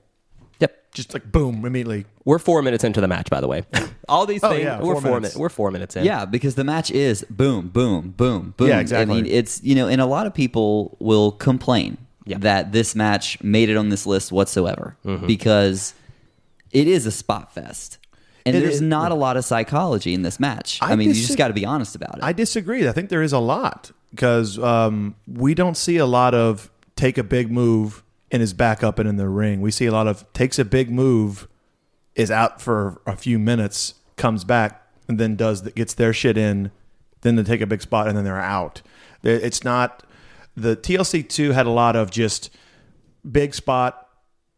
Speaker 3: Yep.
Speaker 4: Just like boom, immediately.
Speaker 3: We're 4 minutes into the match, by the way. All these things, we're 4 minutes in.
Speaker 5: Yeah, because the match is boom, boom, boom, boom.
Speaker 4: Yeah, exactly.
Speaker 5: I mean, it's, and a lot of people will complain that this match made it on this list whatsoever, because it is a spot fest. And there's not a lot of psychology in this match. You just got to be honest about it.
Speaker 4: I disagree. I think there is a lot, because we don't see a lot of take a big move and is back up and in the ring. We see a lot of takes a big move, is out for a few minutes, comes back, and then gets their shit in, then they take a big spot, and then they're out. It's not... The TLC 2 had a lot of just big spot,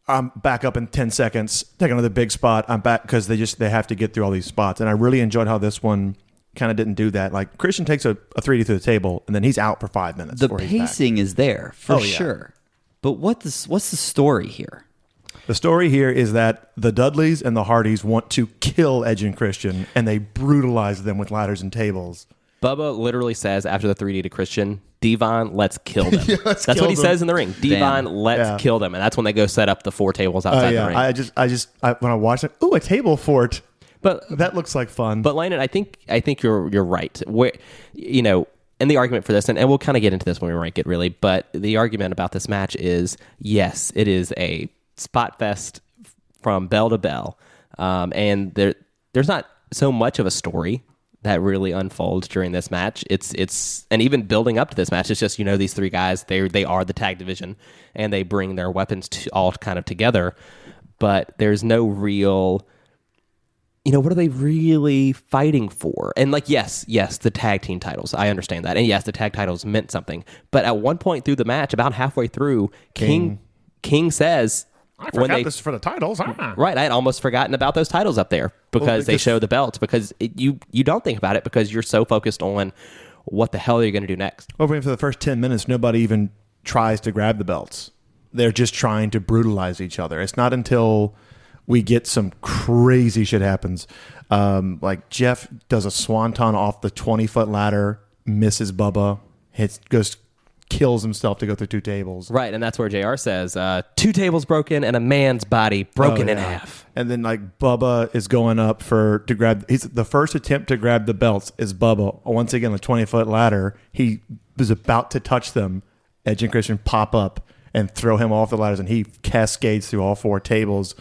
Speaker 4: I'm back up in 10 seconds, take another big spot, I'm back, because they have to get through all these spots. And I really enjoyed how this one kind of didn't do that. Like, Christian takes a 3D through the table, and then he's out for 5 minutes.
Speaker 5: The pacing is there, for sure. But what's the story here?
Speaker 4: The story here is that the Dudleys and the Hardys want to kill Edge and Christian, and they brutalize them with ladders and tables.
Speaker 3: Bubba literally says after the 3D to Christian, "Devon, let's kill them."
Speaker 4: Let's
Speaker 3: that's
Speaker 4: kill
Speaker 3: what he
Speaker 4: them.
Speaker 3: says in the ring. Devon, let's kill them. And that's when they go set up the 4 tables outside the ring.
Speaker 4: When I watched it, a table fort.
Speaker 3: But
Speaker 4: that looks like fun.
Speaker 3: But Landon, I think you're right. And the argument for this, and we'll kind of get into this when we rank it, really, but the argument about this match is, yes, it is a spot fest from bell to bell, and there's not so much of a story that really unfolds during this match. It's and even building up to this match, it's just these 3 guys, they are the tag division, and they bring their weapons all kind of together, but there's no real. What are they really fighting for? And yes, the tag team titles. I understand that. And yes, the tag titles meant something. But at one point through the match, about halfway through, King says...
Speaker 4: I forgot this for the titles.
Speaker 3: Right, I had almost forgotten about those titles up there because they show the belts. Because you don't think about it because you're so focused on what the hell are you going to do next.
Speaker 4: Well, for the first 10 minutes, nobody even tries to grab the belts. They're just trying to brutalize each other. It's not until... we get some crazy shit happens. Like Jeff does a swanton off the 20-foot ladder, misses Bubba, kills himself to go through 2 tables.
Speaker 3: Right, and that's where JR says, 2 tables broken and a man's body broken in half.
Speaker 4: And then Bubba is going up to grab. The first attempt to grab the belts is Bubba. Once again, the 20-foot ladder. He was about to touch them. Edge and Christian pop up and throw him off the ladders, and he cascades through all 4 tables.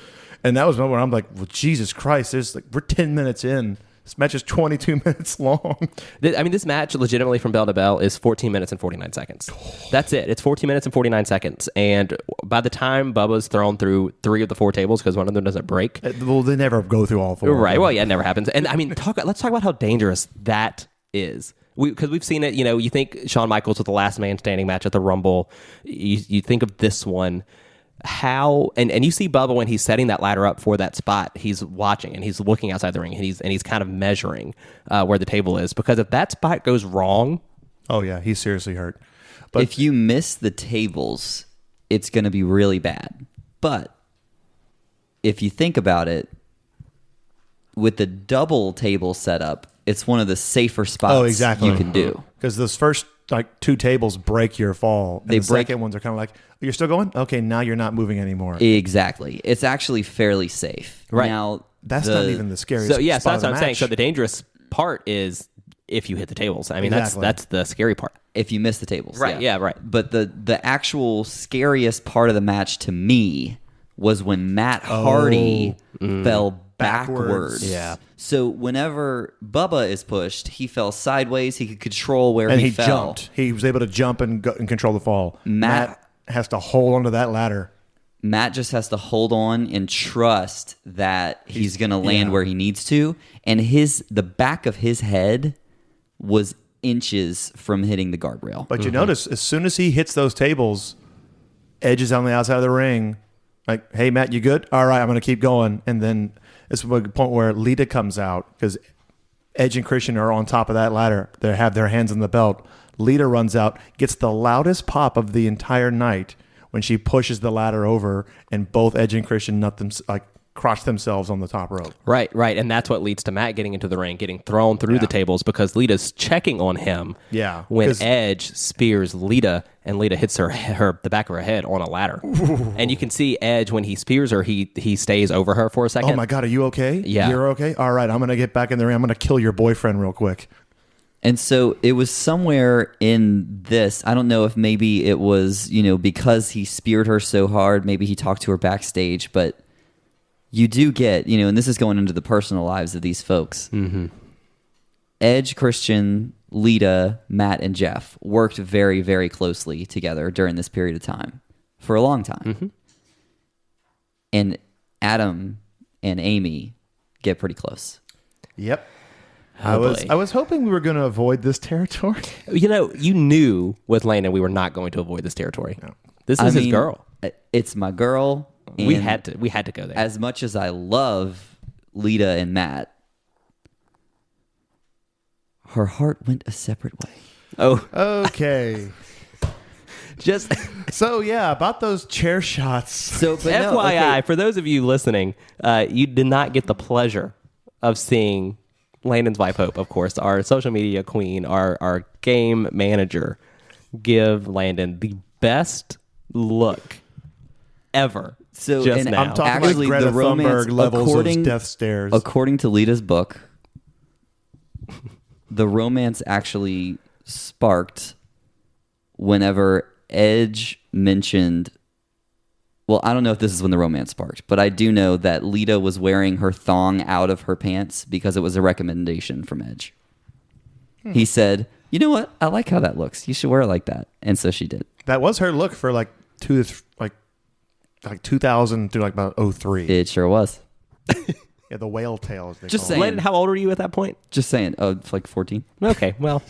Speaker 4: And that was one where I'm like, well, Jesus Christ, we're 10 minutes in This match is 22 minutes long.
Speaker 3: I mean, this match legitimately from bell to bell is 14 minutes and 49 seconds. That's it. It's 14 minutes and 49 seconds. And by the time Bubba's thrown through 3 of the 4 tables, because one of them doesn't break.
Speaker 4: Well, they never go through all 4.
Speaker 3: Right. Well, yeah, it never happens. And I mean, let's talk about how dangerous that is. Because we've seen it, you think Shawn Michaels with the last man standing match at the Rumble. You think of this one. How and you see Bubba when he's setting that ladder up for that spot, he's watching and he's looking outside the ring and he's kind of measuring where the table is, because if that spot goes wrong,
Speaker 4: oh yeah, he's seriously hurt. But
Speaker 5: if you miss the tables, it's going to be really bad. But if you think about it, with the double table setup, it's one of the safer spots you can do,
Speaker 4: because those first 2 tables break your fall. And
Speaker 5: the
Speaker 4: second ones are kind of like, you're still going? Okay, now you're not moving anymore.
Speaker 5: Exactly. It's actually fairly safe.
Speaker 3: Right.
Speaker 5: Now,
Speaker 4: that's not even the scariest
Speaker 3: so yeah, so
Speaker 4: spot
Speaker 3: that's
Speaker 4: of
Speaker 3: what
Speaker 4: the
Speaker 3: I'm saying.
Speaker 4: match.
Speaker 3: So the dangerous part is if you hit the tables. I mean,
Speaker 4: Exactly.
Speaker 3: that's the scary part.
Speaker 5: if you miss the tables.
Speaker 3: Right, yeah, right.
Speaker 5: But the actual scariest part of the match to me was when Matt Hardy fell backwards.
Speaker 3: Yeah.
Speaker 5: So whenever Bubba is pushed, he fell sideways. He could control where
Speaker 4: and
Speaker 5: he
Speaker 4: he
Speaker 5: fell.
Speaker 4: jumped. He was able to jump and control the fall.
Speaker 5: Matt
Speaker 4: has to hold onto that ladder.
Speaker 5: Matt just has to hold on and trust that he's going to land where he needs to. And the back of his head was inches from hitting the guardrail.
Speaker 4: But you notice, as soon as he hits those tables, Edge is on the outside of the ring. Like, hey, Matt, you good? All right, I'm going to keep going. And then it's the point where Lita comes out, because Edge and Christian are on top of that ladder. They have their hands on the belt. Lita runs out, gets the loudest pop of the entire night when she pushes the ladder over, and both Edge and Christian crotch themselves on the top rope.
Speaker 3: Right. And that's what leads to Matt getting into the ring, getting thrown through the tables, because Lita's checking on him.
Speaker 4: Yeah,
Speaker 3: When
Speaker 4: 'cause-
Speaker 3: Edge spears Lita, and Lita hits the back of her head on a ladder. And you can see Edge, when he spears her, he stays over her for a second.
Speaker 4: Oh my God, are you okay?
Speaker 3: Yeah.
Speaker 4: You're okay? All right, I'm going to get back in the ring. I'm going to kill your boyfriend real quick.
Speaker 5: And so it was somewhere in this, I don't know if maybe it was, because he speared her so hard, maybe he talked to her backstage, but you do get, and this is going into the personal lives of these folks. Mm-hmm. Edge, Christian, Lita, Matt, and Jeff worked very, very closely together during this period of time for a long time. Mm-hmm. And Adam and Amy get pretty close.
Speaker 4: Yep.
Speaker 3: Oh,
Speaker 4: I was hoping we were going to avoid this territory.
Speaker 3: You knew with Landon we were not going to avoid this territory. No. This is his girl.
Speaker 5: It's my girl.
Speaker 3: We had to go there.
Speaker 5: As much as I love Lita and Matt, her heart went a separate way.
Speaker 3: Oh,
Speaker 4: Okay.
Speaker 3: just
Speaker 4: So, yeah, about those chair shots.
Speaker 5: So, but no,
Speaker 3: FYI,
Speaker 5: okay.
Speaker 3: for those of you listening, you did not get the pleasure of seeing Landon's wife, Hope, of course, our social media queen, our game manager, give Landon the best look ever.
Speaker 5: So,
Speaker 3: just
Speaker 5: and
Speaker 3: now.
Speaker 4: I'm talking
Speaker 5: Actually,
Speaker 4: like Greta
Speaker 5: the romance,
Speaker 4: Thunberg levels
Speaker 5: according-
Speaker 4: of death stares.
Speaker 5: According to Lita's book, the romance actually sparked whenever Edge mentioned. Well, I don't know if this is when the romance sparked, but I do know that Lita was wearing her thong out of her pants because it was a recommendation from Edge. He said, "You know what? I like how that looks. You should wear it like that." And so she did.
Speaker 4: That was her look for like 2000 to about 03.
Speaker 5: It sure was.
Speaker 4: Yeah, the whale tail, as they
Speaker 5: Just
Speaker 4: call
Speaker 5: saying.
Speaker 4: it.
Speaker 3: Landon, how old were you at that point?
Speaker 5: Just saying. Oh, it's like 14.
Speaker 3: Okay, well,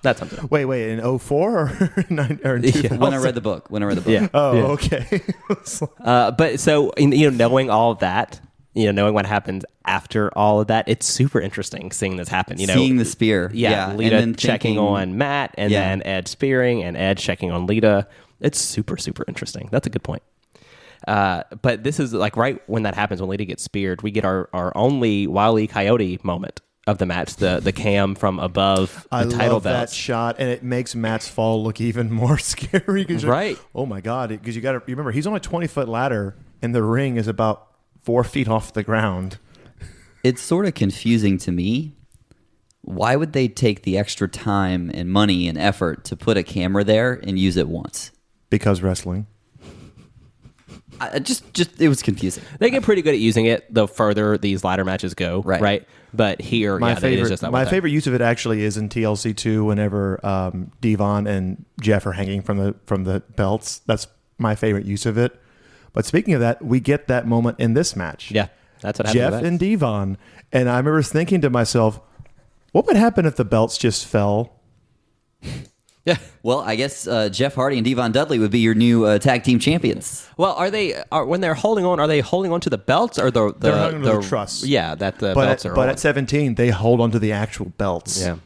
Speaker 3: that's something.
Speaker 4: Wait, in 04 or, or in
Speaker 3: Yeah.
Speaker 4: 2000?
Speaker 5: When I read the book.
Speaker 3: Yeah.
Speaker 4: Oh,
Speaker 3: Yeah.
Speaker 4: okay.
Speaker 3: But so, knowing all of that, knowing what happens after all of that, it's super interesting seeing this happen.
Speaker 5: Seeing the spear.
Speaker 3: Yeah,
Speaker 5: and
Speaker 3: Lita
Speaker 5: then
Speaker 3: checking
Speaker 5: thinking-
Speaker 3: on Matt, and
Speaker 5: Yeah.
Speaker 3: then Edge spearing, and Edge checking on Lita. It's super, super interesting. That's a good point. But this is like right when that happens, when Lita gets speared, we get our only Wile E. Coyote moment of the match, the cam from above the
Speaker 4: I
Speaker 3: title
Speaker 4: love that
Speaker 3: belts.
Speaker 4: shot, and it makes Matt's fall look even more scary. 'Cause you're
Speaker 3: Right.
Speaker 4: like, oh my God. Because you remember, he's on a 20-foot ladder, and the ring is about 4 feet off the ground.
Speaker 5: It's sort of confusing to me. Why would they take the extra time and money and effort to put a camera there and use it once?
Speaker 4: Because wrestling.
Speaker 5: It was confusing.
Speaker 3: They get pretty good at using it the further these ladder matches go, right? But here,
Speaker 4: My
Speaker 3: it is just
Speaker 4: favorite,
Speaker 3: not
Speaker 4: my
Speaker 3: worth it.
Speaker 4: favorite use of it actually is in TLC 2 whenever Devon and Jeff are hanging from the belts. That's my favorite use of it. But speaking of that, we get that moment in this match.
Speaker 3: Yeah, that's what happened.
Speaker 4: Jeff and Devon, and I remember thinking to myself, what would happen if the belts just fell?
Speaker 3: Yeah.
Speaker 5: Well, I guess Jeff Hardy and Devon Dudley would be your new tag team champions.
Speaker 3: Well, when they're holding on? Are they holding on to the belts or they're
Speaker 4: holding on to the truss?
Speaker 3: Yeah, that the
Speaker 4: But
Speaker 3: belts are.
Speaker 4: but
Speaker 3: on.
Speaker 4: at 17, they hold onto the actual belts.
Speaker 3: Yeah.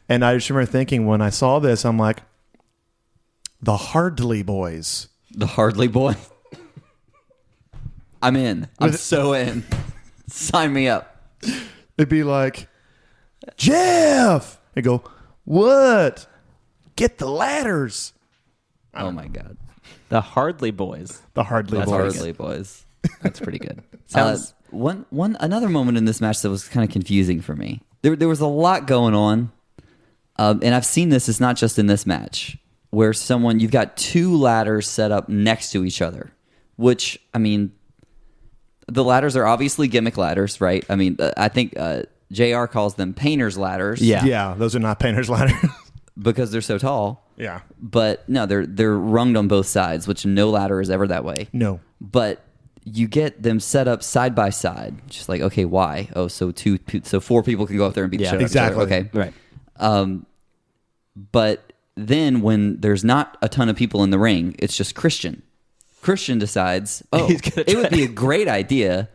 Speaker 4: And I just remember thinking when I saw this, I'm like, the Hardley boys.
Speaker 5: The Hardley boy. I'm in. I'm so in. Sign me up.
Speaker 4: They'd be like, Jeff. They go, what? Get the ladders.
Speaker 5: Oh my God.
Speaker 3: The Hardley boys.
Speaker 4: The Hardley
Speaker 3: That's
Speaker 4: boys.
Speaker 5: Hardley boys.
Speaker 3: That's pretty good. Sounds.
Speaker 5: Another moment in this match that was kind of confusing for me. There was a lot going on, and I've seen this. It's not just in this match where you've got two ladders set up next to each other, which I mean, the ladders are obviously gimmick ladders, right? I mean, I think JR calls them painter's ladders,
Speaker 4: Yeah, those are not painter's ladders.
Speaker 5: because they're so tall.
Speaker 4: Yeah.
Speaker 5: But no, they're runged on both sides, which no ladder is ever that way.
Speaker 4: No.
Speaker 5: But you get them set up side by side. Just like, okay, why? Oh, so four people can go up there and beat each other.
Speaker 4: exactly.
Speaker 5: Okay,
Speaker 3: Right.
Speaker 5: But then when there's not a ton of people in the ring, it's just Christian. Christian decides, it would be a great idea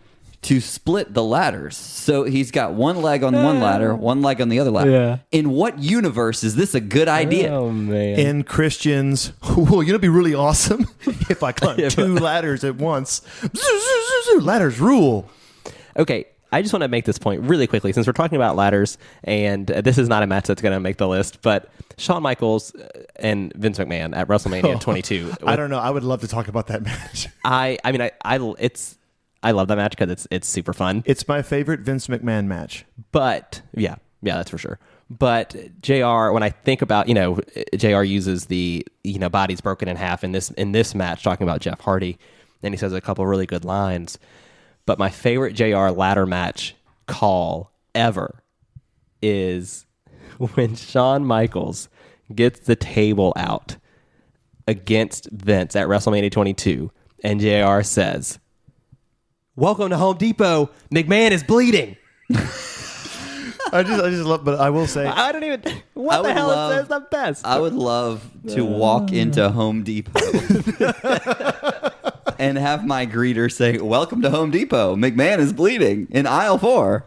Speaker 5: to split the ladders. So he's got one leg on one ladder, one leg on the other ladder.
Speaker 3: Yeah.
Speaker 5: In what universe is this a good idea?
Speaker 3: Oh man.
Speaker 4: In Christian's, well, you know, it'd be really awesome if I climbed two ladders at once. Ladders rule.
Speaker 3: Okay, I just want to make this point really quickly since we're talking about ladders, and this is not a match that's going to make the list, but Shawn Michaels and Vince McMahon at WrestleMania 22.
Speaker 4: I don't know. I would love to talk about that match.
Speaker 3: I love that match because it's super fun.
Speaker 4: It's my favorite Vince McMahon match.
Speaker 3: But yeah, that's for sure. But JR, when I think about, JR uses the, body's broken in half in this match, talking about Jeff Hardy, and he says a couple really good lines. But my favorite JR ladder match call ever is when Shawn Michaels gets the table out against Vince at WrestleMania 22, and JR says, "Welcome to Home Depot. McMahon is bleeding."
Speaker 4: I just love, but I will say,
Speaker 3: I don't even. What the hell is the best?
Speaker 5: I would love to walk into Home Depot and have my greeter say, "Welcome to Home Depot. McMahon is bleeding in aisle 4."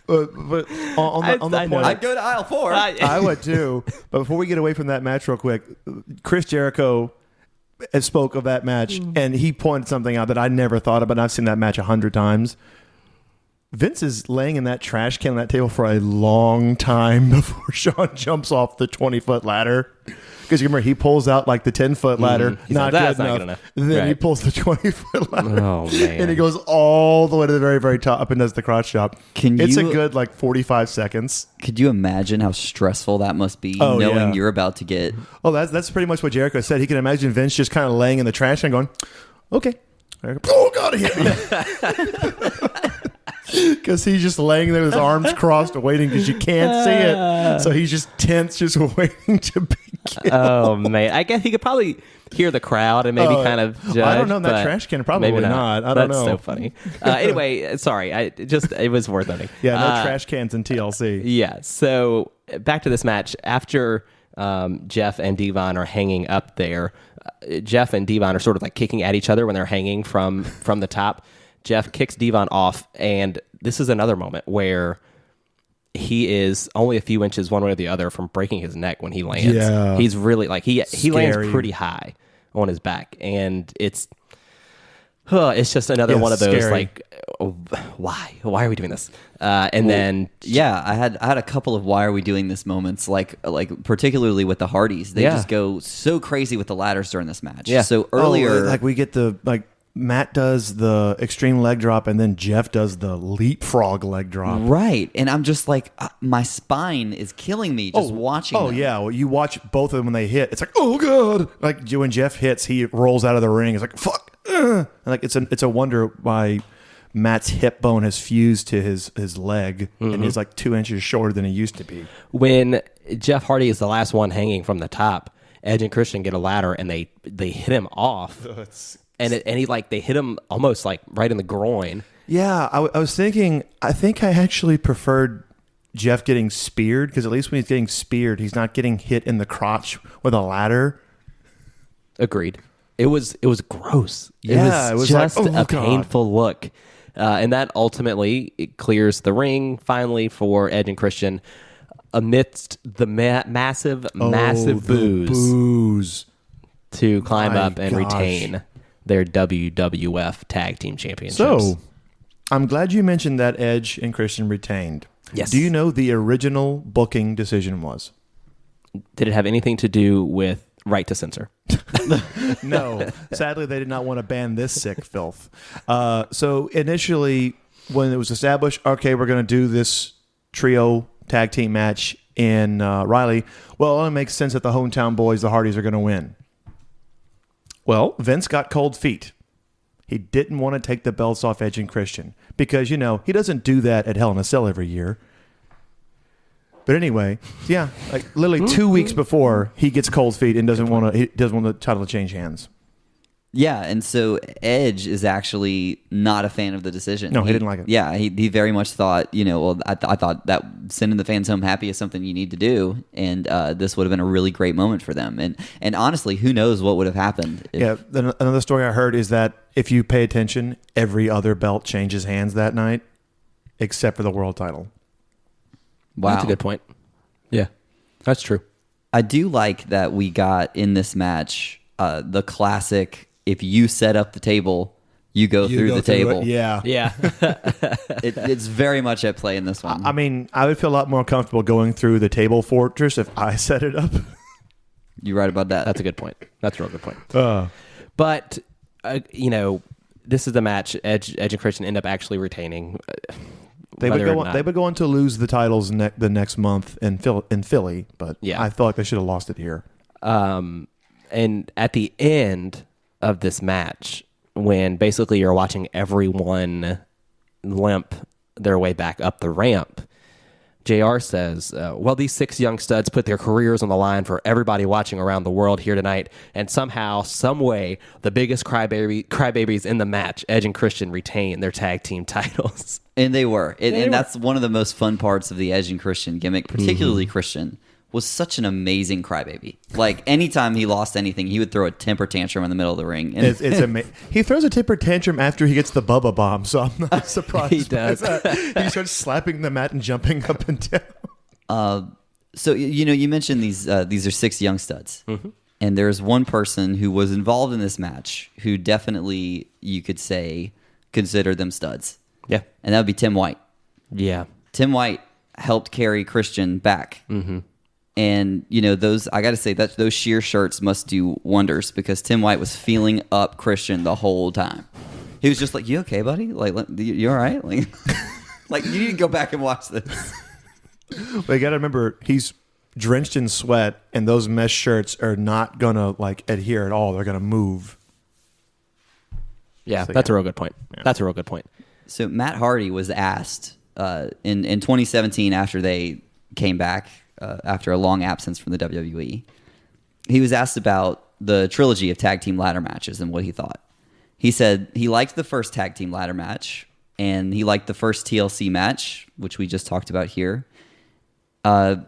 Speaker 4: but on the
Speaker 3: I know.
Speaker 4: point,
Speaker 5: I'd go to aisle 4.
Speaker 4: I would too. But before we get away from that match real quick, Chris Jericho spoke of that match, and he pointed something out that I never thought of, but I've seen that match 100 times. Vince is laying in that trash can on that table for a long time before Shawn jumps off the 20-foot ladder. Because you remember, he pulls out like the 10-foot ladder, not good enough. Then he
Speaker 3: Right.
Speaker 4: pulls the 20-foot ladder.
Speaker 3: Oh, man.
Speaker 4: And he goes all the way to the very, very top and does the crotch chop. It's a
Speaker 5: you-
Speaker 4: good 45 seconds.
Speaker 5: Could you imagine how stressful that must be, knowing
Speaker 4: yeah.
Speaker 5: you're about to get...
Speaker 4: Oh, that's pretty much what Jericho said. He can imagine Vince just kind of laying in the trash and going, okay. Oh, God, it hit me. Because he's just laying there with his arms crossed, waiting because you can't see it. So he's just tense, just waiting to be killed.
Speaker 3: Oh man, I guess he could probably hear the crowd and maybe kind of judge.
Speaker 4: I don't know. That
Speaker 3: but
Speaker 4: trash can probably
Speaker 3: maybe
Speaker 4: not. I don't
Speaker 3: That's
Speaker 4: know.
Speaker 3: so funny. Anyway, sorry. It was worth noting.
Speaker 4: Yeah, no trash cans in TLC.
Speaker 3: Yeah. So back to this match. After Jeff and Devon are hanging up there, Jeff and Devon are sort of like kicking at each other when they're hanging from the top. Jeff kicks Devon off, and this is another moment where he is only a few inches one way or the other from breaking his neck when he lands.
Speaker 4: Yeah.
Speaker 3: He's really like he lands
Speaker 4: Scary.
Speaker 3: pretty high on his back, and it's just another one of those
Speaker 4: scary.
Speaker 3: like, why are we doing this? Then
Speaker 5: Yeah, I had a couple of why are we doing this moments, like particularly with the Hardys. They just go so crazy with the ladders during this match.
Speaker 3: Yeah.
Speaker 5: So earlier,
Speaker 4: like we get the Matt does the extreme leg drop, and then Jeff does the leapfrog leg drop.
Speaker 5: right, and I'm just like, my spine is killing me just watching.
Speaker 4: Oh
Speaker 5: them.
Speaker 4: yeah, well, you watch both of them when they hit. It's like, oh god! Like when Jeff hits, he rolls out of the ring. It's like, fuck. and like it's a wonder why Matt's hip bone has fused to his leg, and he's like 2 inches shorter than he used to be.
Speaker 3: When Jeff Hardy is the last one hanging from the top, Edge and Christian get a ladder and they hit him off, and they hit him almost like right in the groin.
Speaker 4: Yeah, I was thinking. I think I actually preferred Jeff getting speared, because at least when he's getting speared, he's not getting hit in the crotch with a ladder.
Speaker 3: Agreed. It was gross.
Speaker 4: Yeah,
Speaker 3: it was
Speaker 4: like,
Speaker 3: just
Speaker 4: oh,
Speaker 3: a
Speaker 4: God.
Speaker 3: painful look. And that ultimately it clears the ring finally for Edge and Christian amidst the massive boos to climb
Speaker 4: My
Speaker 3: up and
Speaker 4: gosh.
Speaker 3: retain their WWF Tag Team Championships.
Speaker 4: So, I'm glad you mentioned that Edge and Christian retained.
Speaker 3: Yes.
Speaker 4: Do you know the original booking decision was?
Speaker 3: Did it have anything to do with right to censor?
Speaker 4: No. Sadly, they did not want to ban this sick filth. So initially, when it was established, okay, we're going to do this trio tag team match in Riley, well, it only makes sense that the hometown boys, the Hardys, are going to win. Well, Vince got cold feet. He didn't want to take the belts off Edge and Christian because, he doesn't do that at Hell in a Cell every year. But anyway, yeah, like literally 2 weeks before, he gets cold feet and doesn't want the title to change hands.
Speaker 5: Yeah, and so Edge is actually not a fan of the decision.
Speaker 4: No, he didn't like it.
Speaker 5: Yeah, he very much thought, I thought that sending the fans home happy is something you need to do, and this would have been a really great moment for them. And honestly, who knows what would have happened?
Speaker 4: Yeah, another story I heard is that if you pay attention, every other belt changes hands that night, except for the world title.
Speaker 5: Wow.
Speaker 3: That's a good point. Yeah, that's true.
Speaker 5: I do like that we got in this match the classic, if you set up the table, you go through the table.
Speaker 4: Yeah.
Speaker 3: Yeah.
Speaker 5: It's very much at play in this one.
Speaker 4: I mean, I would feel a lot more comfortable going through the table fortress if I set it up.
Speaker 5: You're right about that.
Speaker 3: That's a good point. That's a real good point. But, this is the match Edge and Christian end up actually retaining.
Speaker 4: They would
Speaker 3: whether
Speaker 4: go on to lose the titles the next month in Philly, but
Speaker 3: Yeah.
Speaker 4: I feel like they should have lost it here.
Speaker 3: And at the end of this match, when basically you're watching everyone limp their way back up the ramp, JR says, well, these 6 young studs put their careers on the line for everybody watching around the world here tonight, and somehow, some way, the biggest crybabies in the match, Edge and Christian, retain their tag team titles.
Speaker 5: And they were. And that's one of the most fun parts of the Edge and Christian gimmick, particularly Christian, was such an amazing crybaby. Like, anytime he lost anything, he would throw a temper tantrum in the middle of the ring. And
Speaker 4: It's amazing. He throws a temper tantrum after he gets the Bubba Bomb, so I'm not surprised.
Speaker 3: He does.
Speaker 4: by that. He starts slapping the mat and jumping up and down.
Speaker 5: so, you mentioned these are 6 young studs. Mm-hmm. And there's one person who was involved in this match who definitely, you could say, considered them studs.
Speaker 3: Yeah.
Speaker 5: And that would be Tim White.
Speaker 3: Yeah.
Speaker 5: Tim White helped carry Christian back. Mm-hmm. And, I got to say that those sheer shirts must do wonders, because Tim White was feeling up Christian the whole time. He was just like, you okay, buddy? Like, you all right? Like, like, you need to go back and watch this.
Speaker 4: But you got to remember, he's drenched in sweat, and those mesh shirts are not going to adhere at all. They're going to move.
Speaker 3: Yeah,
Speaker 4: So,
Speaker 3: that's
Speaker 4: yeah.
Speaker 3: a real good point.
Speaker 4: Yeah.
Speaker 3: That's a real good point.
Speaker 5: So Matt Hardy was asked in 2017, after they came back after a long absence from the WWE, he was asked about the trilogy of tag team ladder matches and what he thought. He said he liked the first tag team ladder match, and he liked the first TLC match, which we just talked about here. The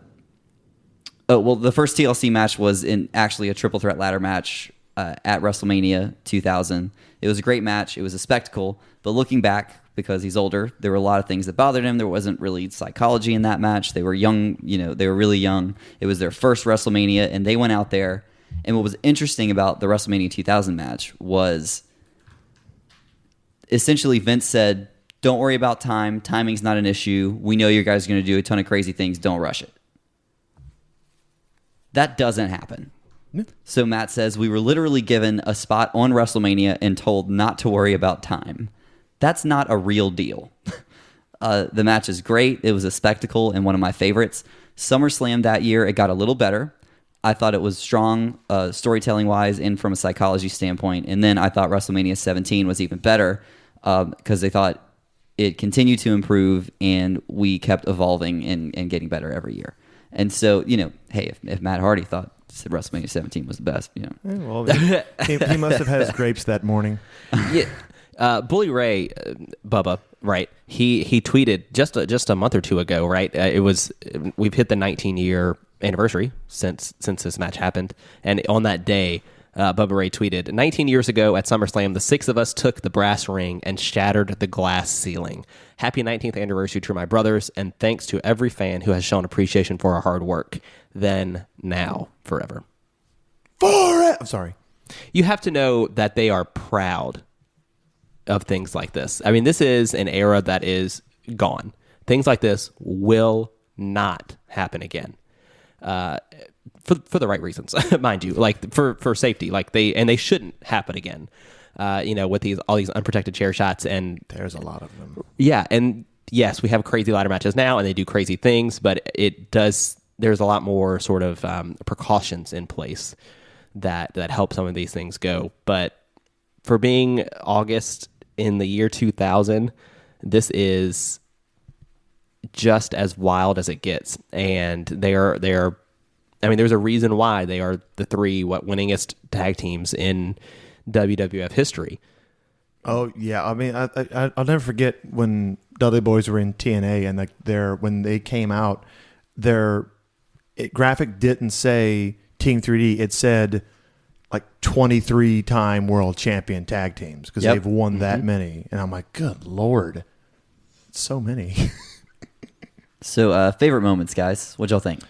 Speaker 5: first TLC match was actually a triple threat ladder match at WrestleMania 2000. It was a great match. It was a spectacle. But looking back, because he's older, there were a lot of things that bothered him. There wasn't really psychology in that match. They were young, they were really young. It was their first WrestleMania, and they went out there. And what was interesting about the WrestleMania 2000 match was essentially Vince said, don't worry about time. Timing's not an issue. We know you guys are going to do a ton of crazy things. Don't rush it. That doesn't happen.
Speaker 4: No.
Speaker 5: So Matt says, we were literally given a spot on WrestleMania and told not to worry about time. That's not a real deal. The match is great. It was a spectacle and one of my favorites. SummerSlam that year, it got a little better. I thought it was strong storytelling wise and from a psychology standpoint. And then I thought WrestleMania 17 was even better because they thought it continued to improve and we kept evolving and getting better every year. And so, hey, if Matt Hardy thought WrestleMania 17 was the best,
Speaker 4: Well, he must have had his grapes that morning.
Speaker 3: Yeah. Bully Ray, Bubba, right? He tweeted just a month or two ago, right? We've hit the 19-year anniversary since this match happened, and on that day, Bubba Ray tweeted, 19 years ago at SummerSlam, the six of us took the brass ring and shattered the glass ceiling. Happy 19th anniversary to my brothers, and thanks to every fan who has shown appreciation for our hard work. Then, now, forever.
Speaker 4: I'm sorry.
Speaker 3: You have to know that they are proud of things like this. I mean, this is an era that is gone. Things like this will not happen again. For the right reasons, mind you, like for safety, like they shouldn't happen again. With all these unprotected chair shots, and
Speaker 4: There's a lot of them.
Speaker 3: yeah, and yes, we have crazy ladder matches now, and they do crazy things, but there's a lot more sort of precautions in place that help some of these things go. But for being August in the year 2000, this is just as wild as it gets, and they are. I mean, there's a reason why they are the three winningest tag teams in WWF history.
Speaker 4: Oh yeah, I mean, I'll never forget when Dudley Boyz were in TNA, and when they came out, their graphic didn't say Team 3D; it said like 23-time world champion tag teams because they've won that many. And I'm like, good Lord, so many.
Speaker 5: So, favorite moments, guys. What'd y'all think?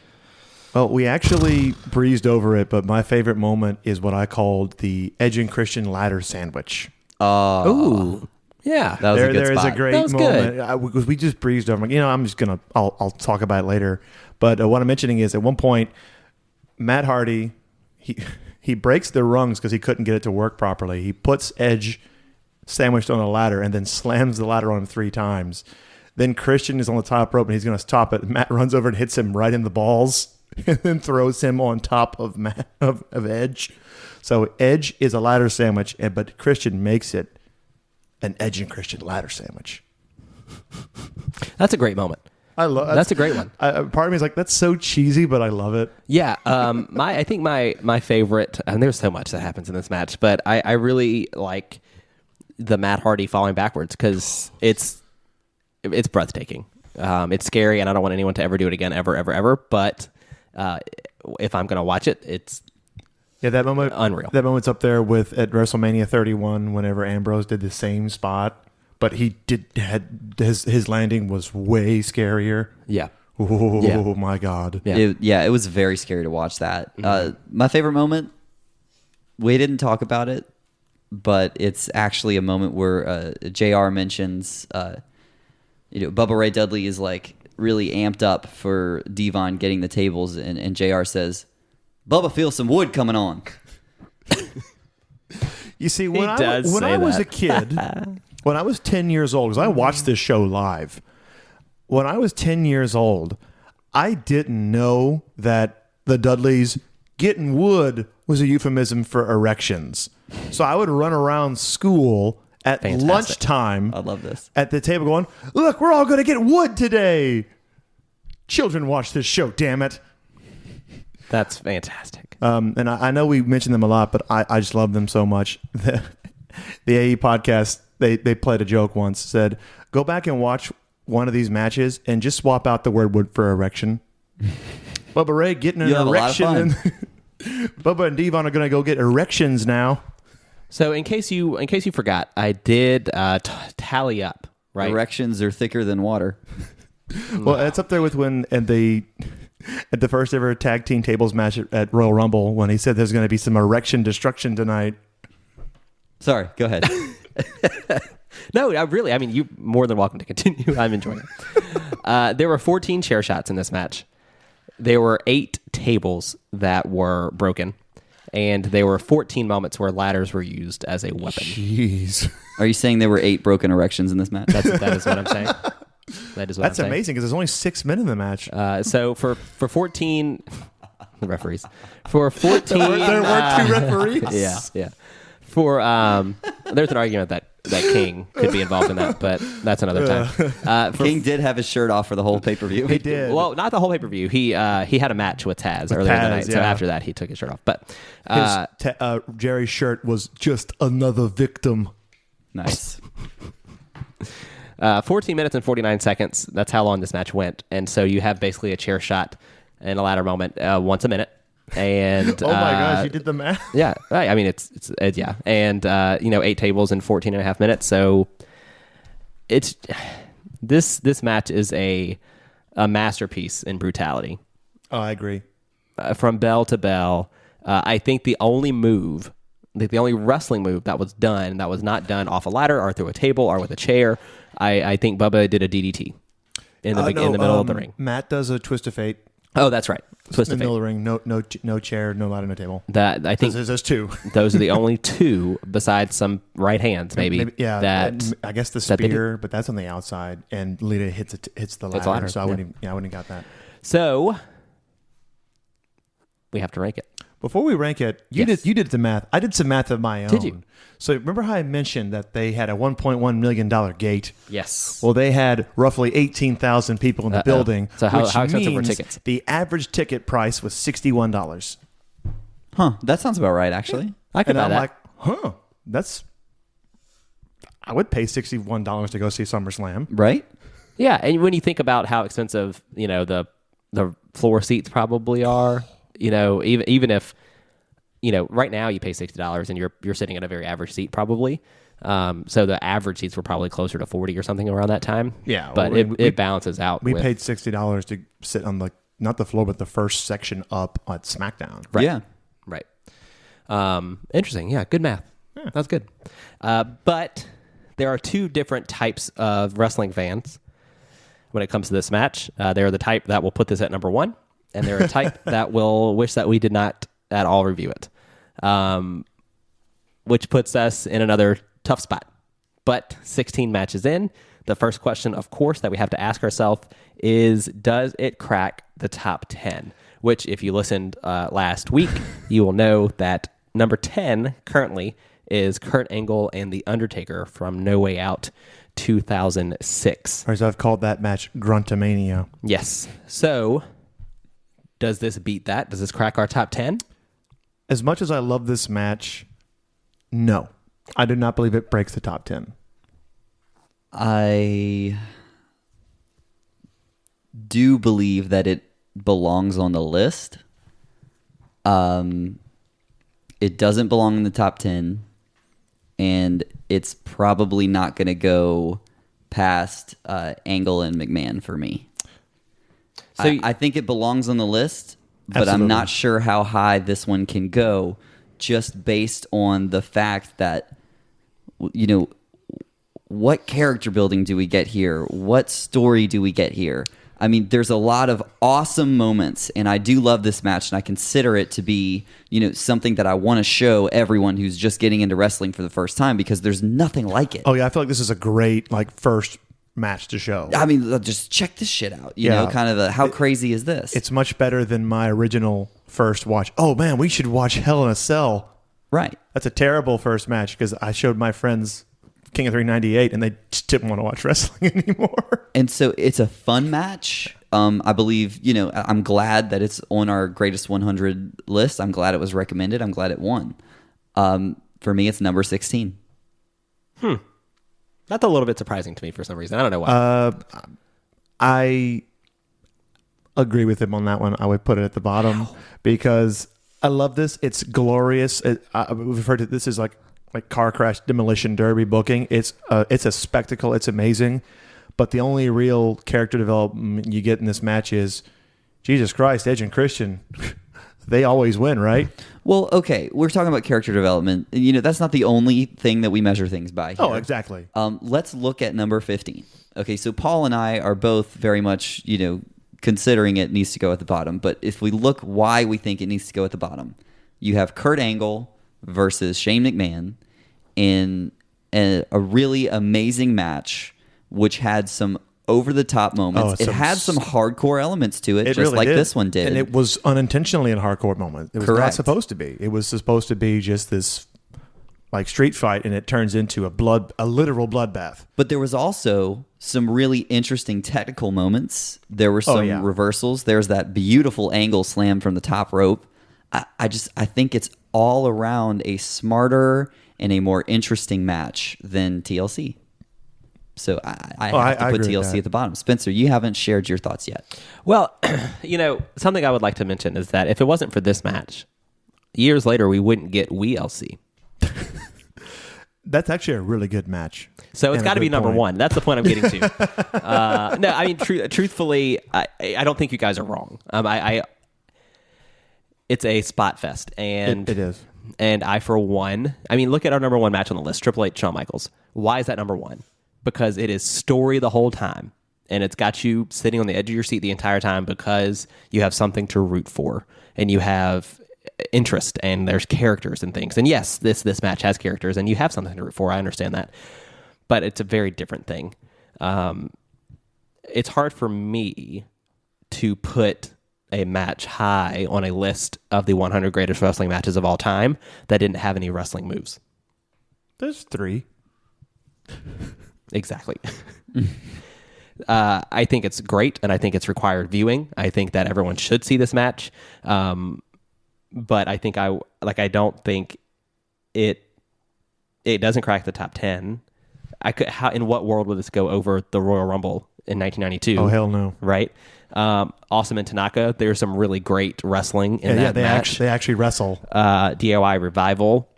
Speaker 4: Well, we actually breezed over it, but my favorite moment is what I called the Edge and Christian ladder sandwich.
Speaker 3: Ooh, yeah,
Speaker 5: That was a good
Speaker 4: There is
Speaker 5: spot.
Speaker 4: a great
Speaker 3: That was
Speaker 4: moment
Speaker 3: good.
Speaker 4: because we just breezed over. I'm just gonna. I'll talk about it later. But what I'm mentioning is at one point, Matt Hardy he breaks the rungs because he couldn't get it to work properly. He puts Edge sandwiched on a ladder and then slams the ladder on him 3 times. Then Christian is on the top rope and he's going to stop it. Matt runs over and hits him right in the balls and then throws him on top of Edge. So Edge is a ladder sandwich, but Christian makes it an Edge and Christian ladder sandwich.
Speaker 3: that's a great moment.
Speaker 4: I love
Speaker 3: That's a great one.
Speaker 4: Part of me is like, that's so cheesy, but I love it.
Speaker 3: Yeah, I think my favorite, and there's so much that happens in this match, but I really like the Matt Hardy falling backwards because it's breathtaking. It's scary, and I don't want anyone to ever do it again, ever. But if I'm going to watch it, it's
Speaker 4: that moment
Speaker 3: unreal.
Speaker 4: That moment's up there with at WrestleMania 31 whenever Ambrose did the same spot, but his landing was way scarier.
Speaker 3: Yeah.
Speaker 4: Oh
Speaker 3: Yeah.
Speaker 4: my God.
Speaker 3: Yeah.
Speaker 5: It was very scary to watch that. My favorite moment, we didn't talk about it, but it's actually a moment where JR mentions, Bubba Ray Dudley is like really amped up for Devon getting the tables, and JR says, Bubba feels some wood coming on.
Speaker 4: You see, when I
Speaker 3: say
Speaker 4: was
Speaker 3: that.
Speaker 4: a kid, when I was 10 years old, because I watched this show live, when I was 10 years old, I didn't know that the Dudleys getting wood was a euphemism for erections. So I would run around school at
Speaker 3: Fantastic.
Speaker 4: lunchtime.
Speaker 5: I love this.
Speaker 4: At the table going, look, we're all going to get wood today. Children watch this show, damn it.
Speaker 3: That's fantastic.
Speaker 4: And I know we mentioned them a lot, but I just love them so much. The AE podcast, they played a joke once, said, go back and watch one of these matches and just swap out the word wood for erection. Bubba Ray getting an
Speaker 5: You'll have a lot of
Speaker 4: erection.
Speaker 5: fun.
Speaker 4: Bubba and Devon are going to go get erections now.
Speaker 3: So in case you forgot, I did tally up, right?
Speaker 5: Erections are thicker than water.
Speaker 4: Well, it's up there with when at the first ever tag team tables match at Royal Rumble when he said there's going to be some erection destruction tonight.
Speaker 5: Sorry, go ahead.
Speaker 3: No, I mean, you're more than welcome to continue. I'm enjoying it. There were 14 chair shots in this match. There were 8 tables that were broken, and there were 14 moments where ladders were used as a weapon.
Speaker 4: Jeez.
Speaker 5: Are you saying there were 8 broken erections in this match?
Speaker 3: That is what I'm saying. That is what
Speaker 4: That's
Speaker 3: I'm saying.
Speaker 4: amazing because there's only 6 men in the match.
Speaker 3: So for 14, the referees. For 14...
Speaker 4: There were two referees.
Speaker 3: Yeah. For there's an argument that King could be involved in that, but that's another time.
Speaker 5: King did have his shirt off for the whole pay-per-view.
Speaker 4: He did.
Speaker 3: Well, not the whole pay-per-view. He had a match with Taz earlier in the night, so after that he took his shirt off. But
Speaker 4: Jerry's shirt was just another victim.
Speaker 5: Nice.
Speaker 3: 14 minutes and 49 seconds. That's how long this match went. And so you have basically a chair shot and a ladder moment once a minute. And
Speaker 4: Oh my gosh, you did the math.
Speaker 3: yeah, I mean it's yeah, and 8 tables in 14 and a half minutes. So it's this match is a masterpiece in brutality.
Speaker 4: Oh, I agree.
Speaker 3: From bell to bell. I think the only wrestling move that was not done off a ladder or through a table or with a chair, I think Bubba did a DDT in the middle of the ring.
Speaker 4: Matt does a twist of fate.
Speaker 3: Oh, that's right. Twist
Speaker 4: In
Speaker 3: of
Speaker 4: the middle
Speaker 3: fate.
Speaker 4: of the ring, no chair, no ladder, no table.
Speaker 3: That I think
Speaker 4: There's two.
Speaker 3: those are the only two besides some right hands, maybe.
Speaker 4: Yeah,
Speaker 3: that
Speaker 4: I guess the
Speaker 3: that they
Speaker 4: spear, but that's on the outside, and Lita hits the ladder.
Speaker 3: ladder,
Speaker 4: So I
Speaker 3: yeah.
Speaker 4: wouldn't have got that.
Speaker 3: So we have to rank it.
Speaker 4: Before we rank it, you
Speaker 3: Yes.
Speaker 4: did the math. I did some math of my own.
Speaker 3: Did you?
Speaker 4: So remember how I mentioned that they had a $1.1 million gate?
Speaker 3: Yes.
Speaker 4: Well, they had roughly 18,000 people in the building.
Speaker 3: So how
Speaker 4: which
Speaker 3: expensive were
Speaker 4: means
Speaker 3: tickets?
Speaker 4: The average ticket price was $61.
Speaker 5: Huh. That sounds about right, actually.
Speaker 3: I could
Speaker 4: And
Speaker 3: buy
Speaker 4: I'm
Speaker 3: that.
Speaker 4: like, I would pay $61 to go see SummerSlam.
Speaker 5: Right?
Speaker 3: Yeah, and when you think about how expensive, the floor seats probably are, even if, right now you pay $60 and you're sitting in a very average seat probably. So the average seats were probably closer to 40 or something around that time.
Speaker 4: Yeah,
Speaker 3: but
Speaker 4: well,
Speaker 3: it balances out.
Speaker 4: We
Speaker 3: with,
Speaker 4: paid $60 to sit on not the floor, but the first section up at SmackDown.
Speaker 3: Right.
Speaker 5: Yeah.
Speaker 3: Right. Interesting. Yeah. Good math. Yeah. That's good. But there are two different types of wrestling fans when it comes to this match. They're the type that will put this at number one, and they're a type that will wish that we did not at all review it, which puts us in another tough spot. But 16 matches in, the first question, of course, that we have to ask ourselves is, does it crack the top 10? Which, if you listened last week, you will know that number 10 currently is Kurt Angle and The Undertaker from No Way Out 2006.
Speaker 4: Or as I've called that match, Gruntomania.
Speaker 3: Yes. So, does this beat that? Does this crack our top 10?
Speaker 4: As much as I love this match, no. I do not believe it breaks the top 10.
Speaker 5: I do believe that it belongs on the list. It doesn't belong in the top 10, and it's probably not going to go past Angle and McMahon for me.
Speaker 3: So
Speaker 5: I think it belongs on the list, but
Speaker 4: Absolutely.
Speaker 5: I'm not sure how high this one can go just based on the fact that, what character building do we get here? What story do we get here? I mean, there's a lot of awesome moments, and I do love this match, and I consider it to be, something that I want to show everyone who's just getting into wrestling for the first time, because there's nothing like it.
Speaker 4: Oh, yeah, I feel like this is a great first match to show.
Speaker 5: I mean, just check this shit out.
Speaker 4: Yeah.
Speaker 5: Kind of how crazy is this?
Speaker 4: It's much better than my original first watch. Oh, man, we should watch Hell in a Cell.
Speaker 5: right.
Speaker 4: That's a terrible first match because I showed my friends King of 398 and they just didn't want to watch wrestling anymore.
Speaker 5: And so it's a fun match. I believe, I'm glad that it's on our greatest 100 list. I'm glad it was recommended. I'm glad it won. For me, it's number 16.
Speaker 3: That's a little bit surprising to me for some reason. I don't know why.
Speaker 4: I agree with him on that one. I would put it at the bottom because I love this. It's glorious. We've heard that this is like car crash demolition derby booking. It's a spectacle. It's amazing. But the only real character development you get in this match is, Jesus Christ, Edge and Christian, they always win, right?
Speaker 5: Well, okay, we're talking about character development. That's not the only thing that we measure things by here.
Speaker 4: Oh, exactly.
Speaker 5: Let's look at number 15. Okay, so Paul and I are both very much, considering it needs to go at the bottom. But if we look why we think it needs to go at the bottom, you have Kurt Angle versus Shane McMahon in a really amazing match, which had some over the top moments.
Speaker 4: Oh,
Speaker 5: it had some hardcore elements to it, just
Speaker 4: really
Speaker 5: like
Speaker 4: did.
Speaker 5: this one did.
Speaker 4: And it was unintentionally a hardcore moment. It was not
Speaker 5: Correct.
Speaker 4: supposed to be. It was supposed to be just this like street fight, and it turns into a literal bloodbath.
Speaker 5: But there was also some really interesting technical moments. There were some
Speaker 4: yeah.
Speaker 5: reversals. There's that beautiful angle slam from the top rope. I think it's all around a smarter and a more interesting match than TLC. So I have to put
Speaker 4: agree with
Speaker 5: TLC
Speaker 4: that.
Speaker 5: at the bottom. Spencer, you haven't shared your thoughts yet.
Speaker 3: Well, something I would like to mention is that if it wasn't for this match, years later we wouldn't get WeLC.
Speaker 4: That's actually a really good match.
Speaker 3: So it's
Speaker 4: And a
Speaker 3: got to be
Speaker 4: good
Speaker 3: number
Speaker 4: point.
Speaker 3: one. That's the point I'm getting to. No, I mean, truthfully, I don't think you guys are wrong. It's a spot fest, and
Speaker 4: It is.
Speaker 3: And I, for one, look at our number one match on the list: Triple H, Shawn Michaels. Why is that number one? Because it is story the whole time, and it's got you sitting on the edge of your seat the entire time because you have something to root for, and you have interest, and there's characters and things. And yes, this match has characters, and you have something to root for. I understand that, but it's a very different thing. It's hard for me to put a match high on a list of the 100 greatest wrestling matches of all time that didn't have any wrestling moves.
Speaker 4: There's 3.
Speaker 3: Exactly. I think it's great, and I think it's required viewing. I think that everyone should see this match. But I think I don't think it doesn't crack the top 10. In what world would this go over the Royal Rumble in 1992?
Speaker 4: Oh, hell no.
Speaker 3: Right? Awesome and Tanaka. There's some really great wrestling in that
Speaker 4: they
Speaker 3: match.
Speaker 4: they actually wrestle.
Speaker 3: DIY Revival,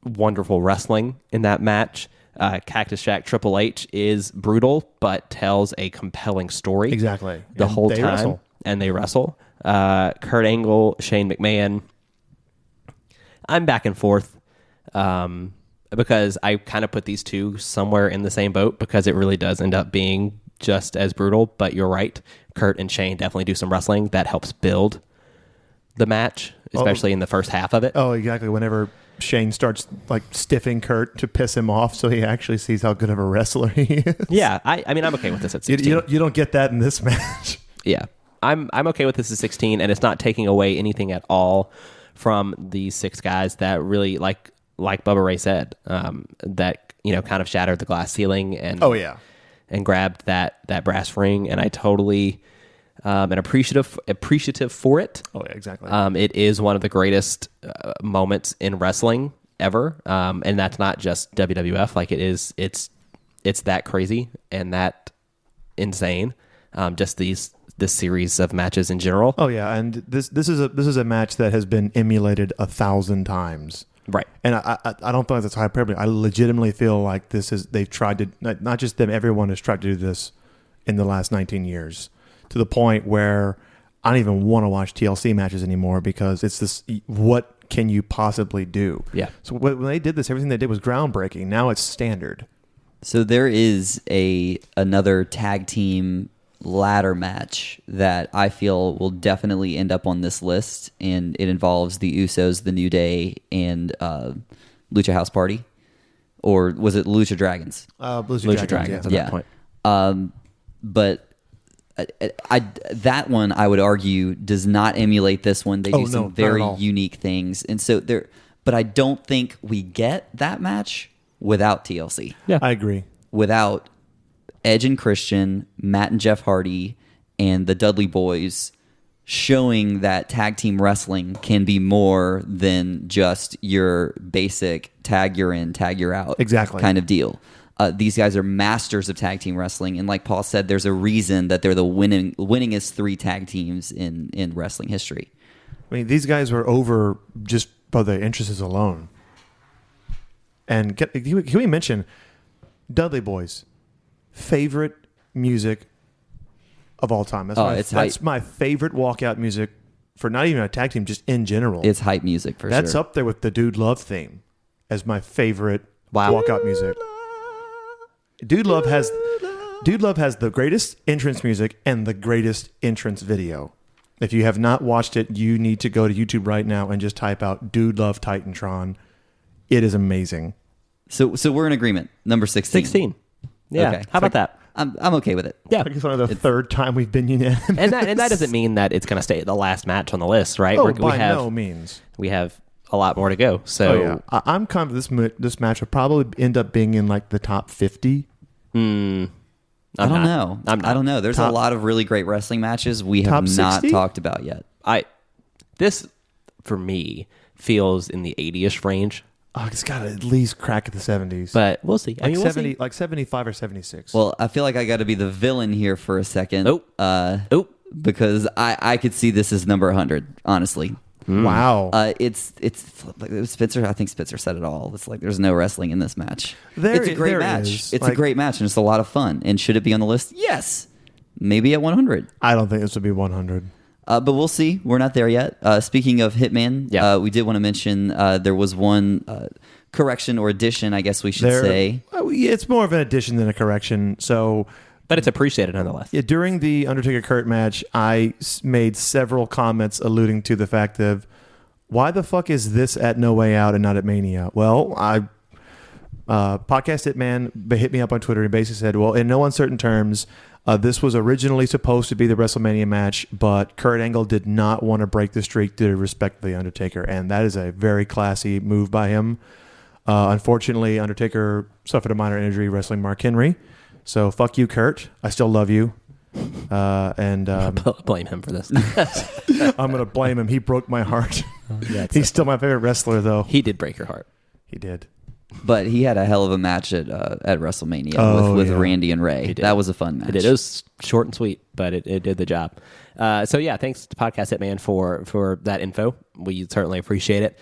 Speaker 3: wonderful wrestling in that match. Cactus Jack Triple H is brutal, but tells a compelling story.
Speaker 4: Exactly.
Speaker 3: The
Speaker 4: And
Speaker 3: whole
Speaker 4: they
Speaker 3: time.
Speaker 4: wrestle.
Speaker 3: And they wrestle. Kurt Angle, Shane McMahon. I'm back and forth because I kind of put these two somewhere in the same boat because it really does end up being just as brutal. But you're right. Kurt and Shane definitely do some wrestling that helps build the match, especially in the first half of it.
Speaker 4: Oh, exactly. Whenever Shane starts like stiffing Kurt to piss him off, so he actually sees how good of a wrestler he is.
Speaker 3: Yeah, I'm okay with this at 16.
Speaker 4: You don't get that in this match.
Speaker 3: Yeah, I'm okay with this at 16, and it's not taking away anything at all from these 6 guys that really, like Bubba Ray said, that kind of shattered the glass ceiling and
Speaker 4: Oh yeah.
Speaker 3: and grabbed that brass ring, and I totally am appreciative for it.
Speaker 4: Oh yeah, exactly.
Speaker 3: It is one of the greatest moments in wrestling ever, and that's not just WWF. Like it's that crazy and that insane. Just this series of matches in general.
Speaker 4: Oh yeah, and this is a match that has been emulated 1,000 times.
Speaker 3: Right.
Speaker 4: And I don't think that's hyperbole. I legitimately feel like they've tried to, not just them, everyone has tried to do this in the last 19 years to the point where I don't even want to watch TLC matches anymore because it's this, what can you possibly do?
Speaker 3: Yeah.
Speaker 4: So when they did this, everything they did was groundbreaking. Now it's standard.
Speaker 5: So there is another tag team ladder match that I feel will definitely end up on this list, and it involves the Usos, the New Day, and Lucha House Party, or was it Lucha Dragons?
Speaker 3: Lucha Dragons at that point.
Speaker 5: But that one I would argue does not emulate this one. They do
Speaker 4: no,
Speaker 5: some
Speaker 4: not
Speaker 5: very
Speaker 4: at all.
Speaker 5: unique things, and so there. But I don't think we get that match without TLC.
Speaker 3: Yeah.
Speaker 4: I agree.
Speaker 5: Without Edge and Christian, Matt and Jeff Hardy, and the Dudley Boyz showing that tag team wrestling can be more than just your basic tag you're in, tag you're out
Speaker 4: Exactly.
Speaker 5: kind of deal. These guys are masters of tag team wrestling, and like Paul said, there's a reason that they're the winningest 3 tag teams in wrestling history.
Speaker 4: I mean, these guys were over just by their interests alone. And can we mention Dudley Boyz? Favorite music of all time. That's my favorite walkout music for not even a tag team, just in general.
Speaker 5: It's hype music for
Speaker 4: That's
Speaker 5: sure.
Speaker 4: up there with the Dude Love theme as my favorite walkout music. Dude Love has the greatest entrance music and the greatest entrance video. If you have not watched it, you need to go to YouTube right now and just type out Dude Love Titantron. It is amazing.
Speaker 5: So we're in agreement. Number 16.
Speaker 3: 16. Yeah.
Speaker 5: Okay.
Speaker 3: How about that?
Speaker 5: I'm okay with it.
Speaker 3: Yeah.
Speaker 4: I guess only the third time we've been unanimous.
Speaker 3: And that doesn't mean that it's going to stay the last match on the list, right?
Speaker 4: Oh, by no means.
Speaker 3: We have a lot more to go. So
Speaker 4: Oh, yeah. I'm confident this match will probably end up being in like the top 50.
Speaker 5: I don't know.
Speaker 3: I'm not.
Speaker 5: I don't know. There's a lot of really great wrestling matches we have
Speaker 4: Top
Speaker 5: not
Speaker 4: 60?
Speaker 5: talked about yet.
Speaker 3: This for me feels in the 80ish range,
Speaker 4: Oh, it's got to at least crack at the 70s.
Speaker 3: but we'll see.
Speaker 4: like
Speaker 3: we'll
Speaker 4: 70,
Speaker 3: see.
Speaker 4: like 75 or 76.
Speaker 5: Well, I feel like I got to be the villain here for a second.
Speaker 3: Nope.
Speaker 5: Because I could see this as number 100, honestly.
Speaker 4: wow.
Speaker 5: It's Spencer. I think Spencer said it all. It's like there's no wrestling in this match.
Speaker 4: There-
Speaker 5: it's a great
Speaker 4: there
Speaker 5: match.
Speaker 4: is.
Speaker 5: It's
Speaker 4: Like-
Speaker 5: a great match and it's a lot of fun. And should it be on the list? Yes. Maybe at 100.
Speaker 4: I don't think this would be 100.
Speaker 5: But we'll see. We're not there yet. Speaking of Hitman, we did want to mention there was one correction or addition, I guess we should say.
Speaker 4: It's more of an addition than a correction. So,
Speaker 3: But it's appreciated nonetheless.
Speaker 4: yeah, during the Undertaker Kurt match, I made several comments alluding to the fact of why the fuck is this at No Way Out and not at Mania? Well, Podcast Hitman hit me up on Twitter and basically said, well, in no uncertain terms, this was originally supposed to be the WrestleMania match, but Kurt Angle did not want to break the streak to respect the Undertaker, and that is a very classy move by him. Unfortunately, Undertaker suffered a minor injury wrestling Mark Henry, so fuck you, Kurt. I still love you. And
Speaker 3: Blame him for this.
Speaker 4: I'm going to blame him. He broke my heart. He's still my favorite wrestler, though.
Speaker 3: He did break your heart.
Speaker 4: He did.
Speaker 5: But he had a hell of a match at WrestleMania with
Speaker 4: yeah.
Speaker 5: Randy and Ray. That was a fun match.
Speaker 3: It was short and sweet, but it did the job. So yeah, thanks to Podcast Hitman for that info. We certainly appreciate it.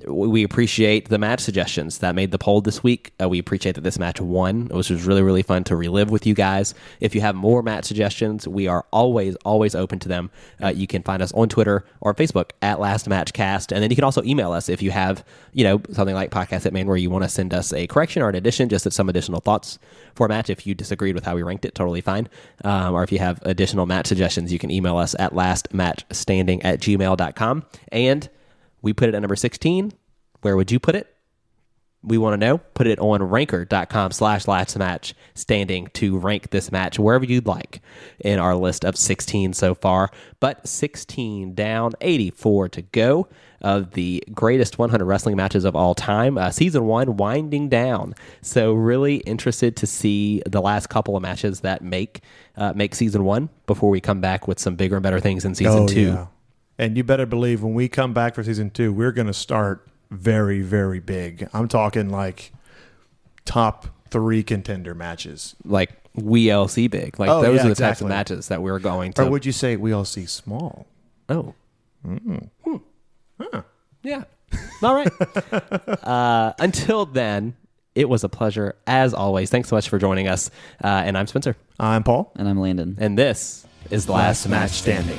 Speaker 3: We appreciate the match suggestions that made the poll this week. We appreciate that this match won, which was really, really fun to relive with you guys. If you have more match suggestions, we are always open to them. You can find us on Twitter or Facebook at Last Match Cast. And then you can also email us if you have, something like Podcast Hitman where you want to send us a correction or an addition, just some additional thoughts for a match. If you disagreed with how we ranked it, totally fine. Or if you have additional match suggestions, you can email us at lastmatchstanding@gmail.com. And we put it at number 16. Where would you put it? We want to know. Put it on ranker.com/lastmatchstanding to rank this match wherever you'd like in our list of 16 so far. But 16 down, 84 to go of the greatest 100 wrestling matches of all time. Season 1 winding down. So really interested to see the last couple of matches that make Season 1 before we come back with some bigger and better things in Season 2.
Speaker 4: Yeah. And you better believe when we come back for Season 2, we're going to start very, very big. I'm talking like top 3 contender matches.
Speaker 3: Like WLC big. Like
Speaker 4: Oh,
Speaker 3: those
Speaker 4: yeah,
Speaker 3: are the types of
Speaker 4: exactly.
Speaker 3: matches that we're going to.
Speaker 4: Or would you say we all see small?
Speaker 3: Oh. Yeah. All right. Until then, it was a pleasure as always. Thanks so much for joining us. And I'm Spencer.
Speaker 4: I'm Paul.
Speaker 5: And I'm Landon.
Speaker 3: And this is The Last Match Standing.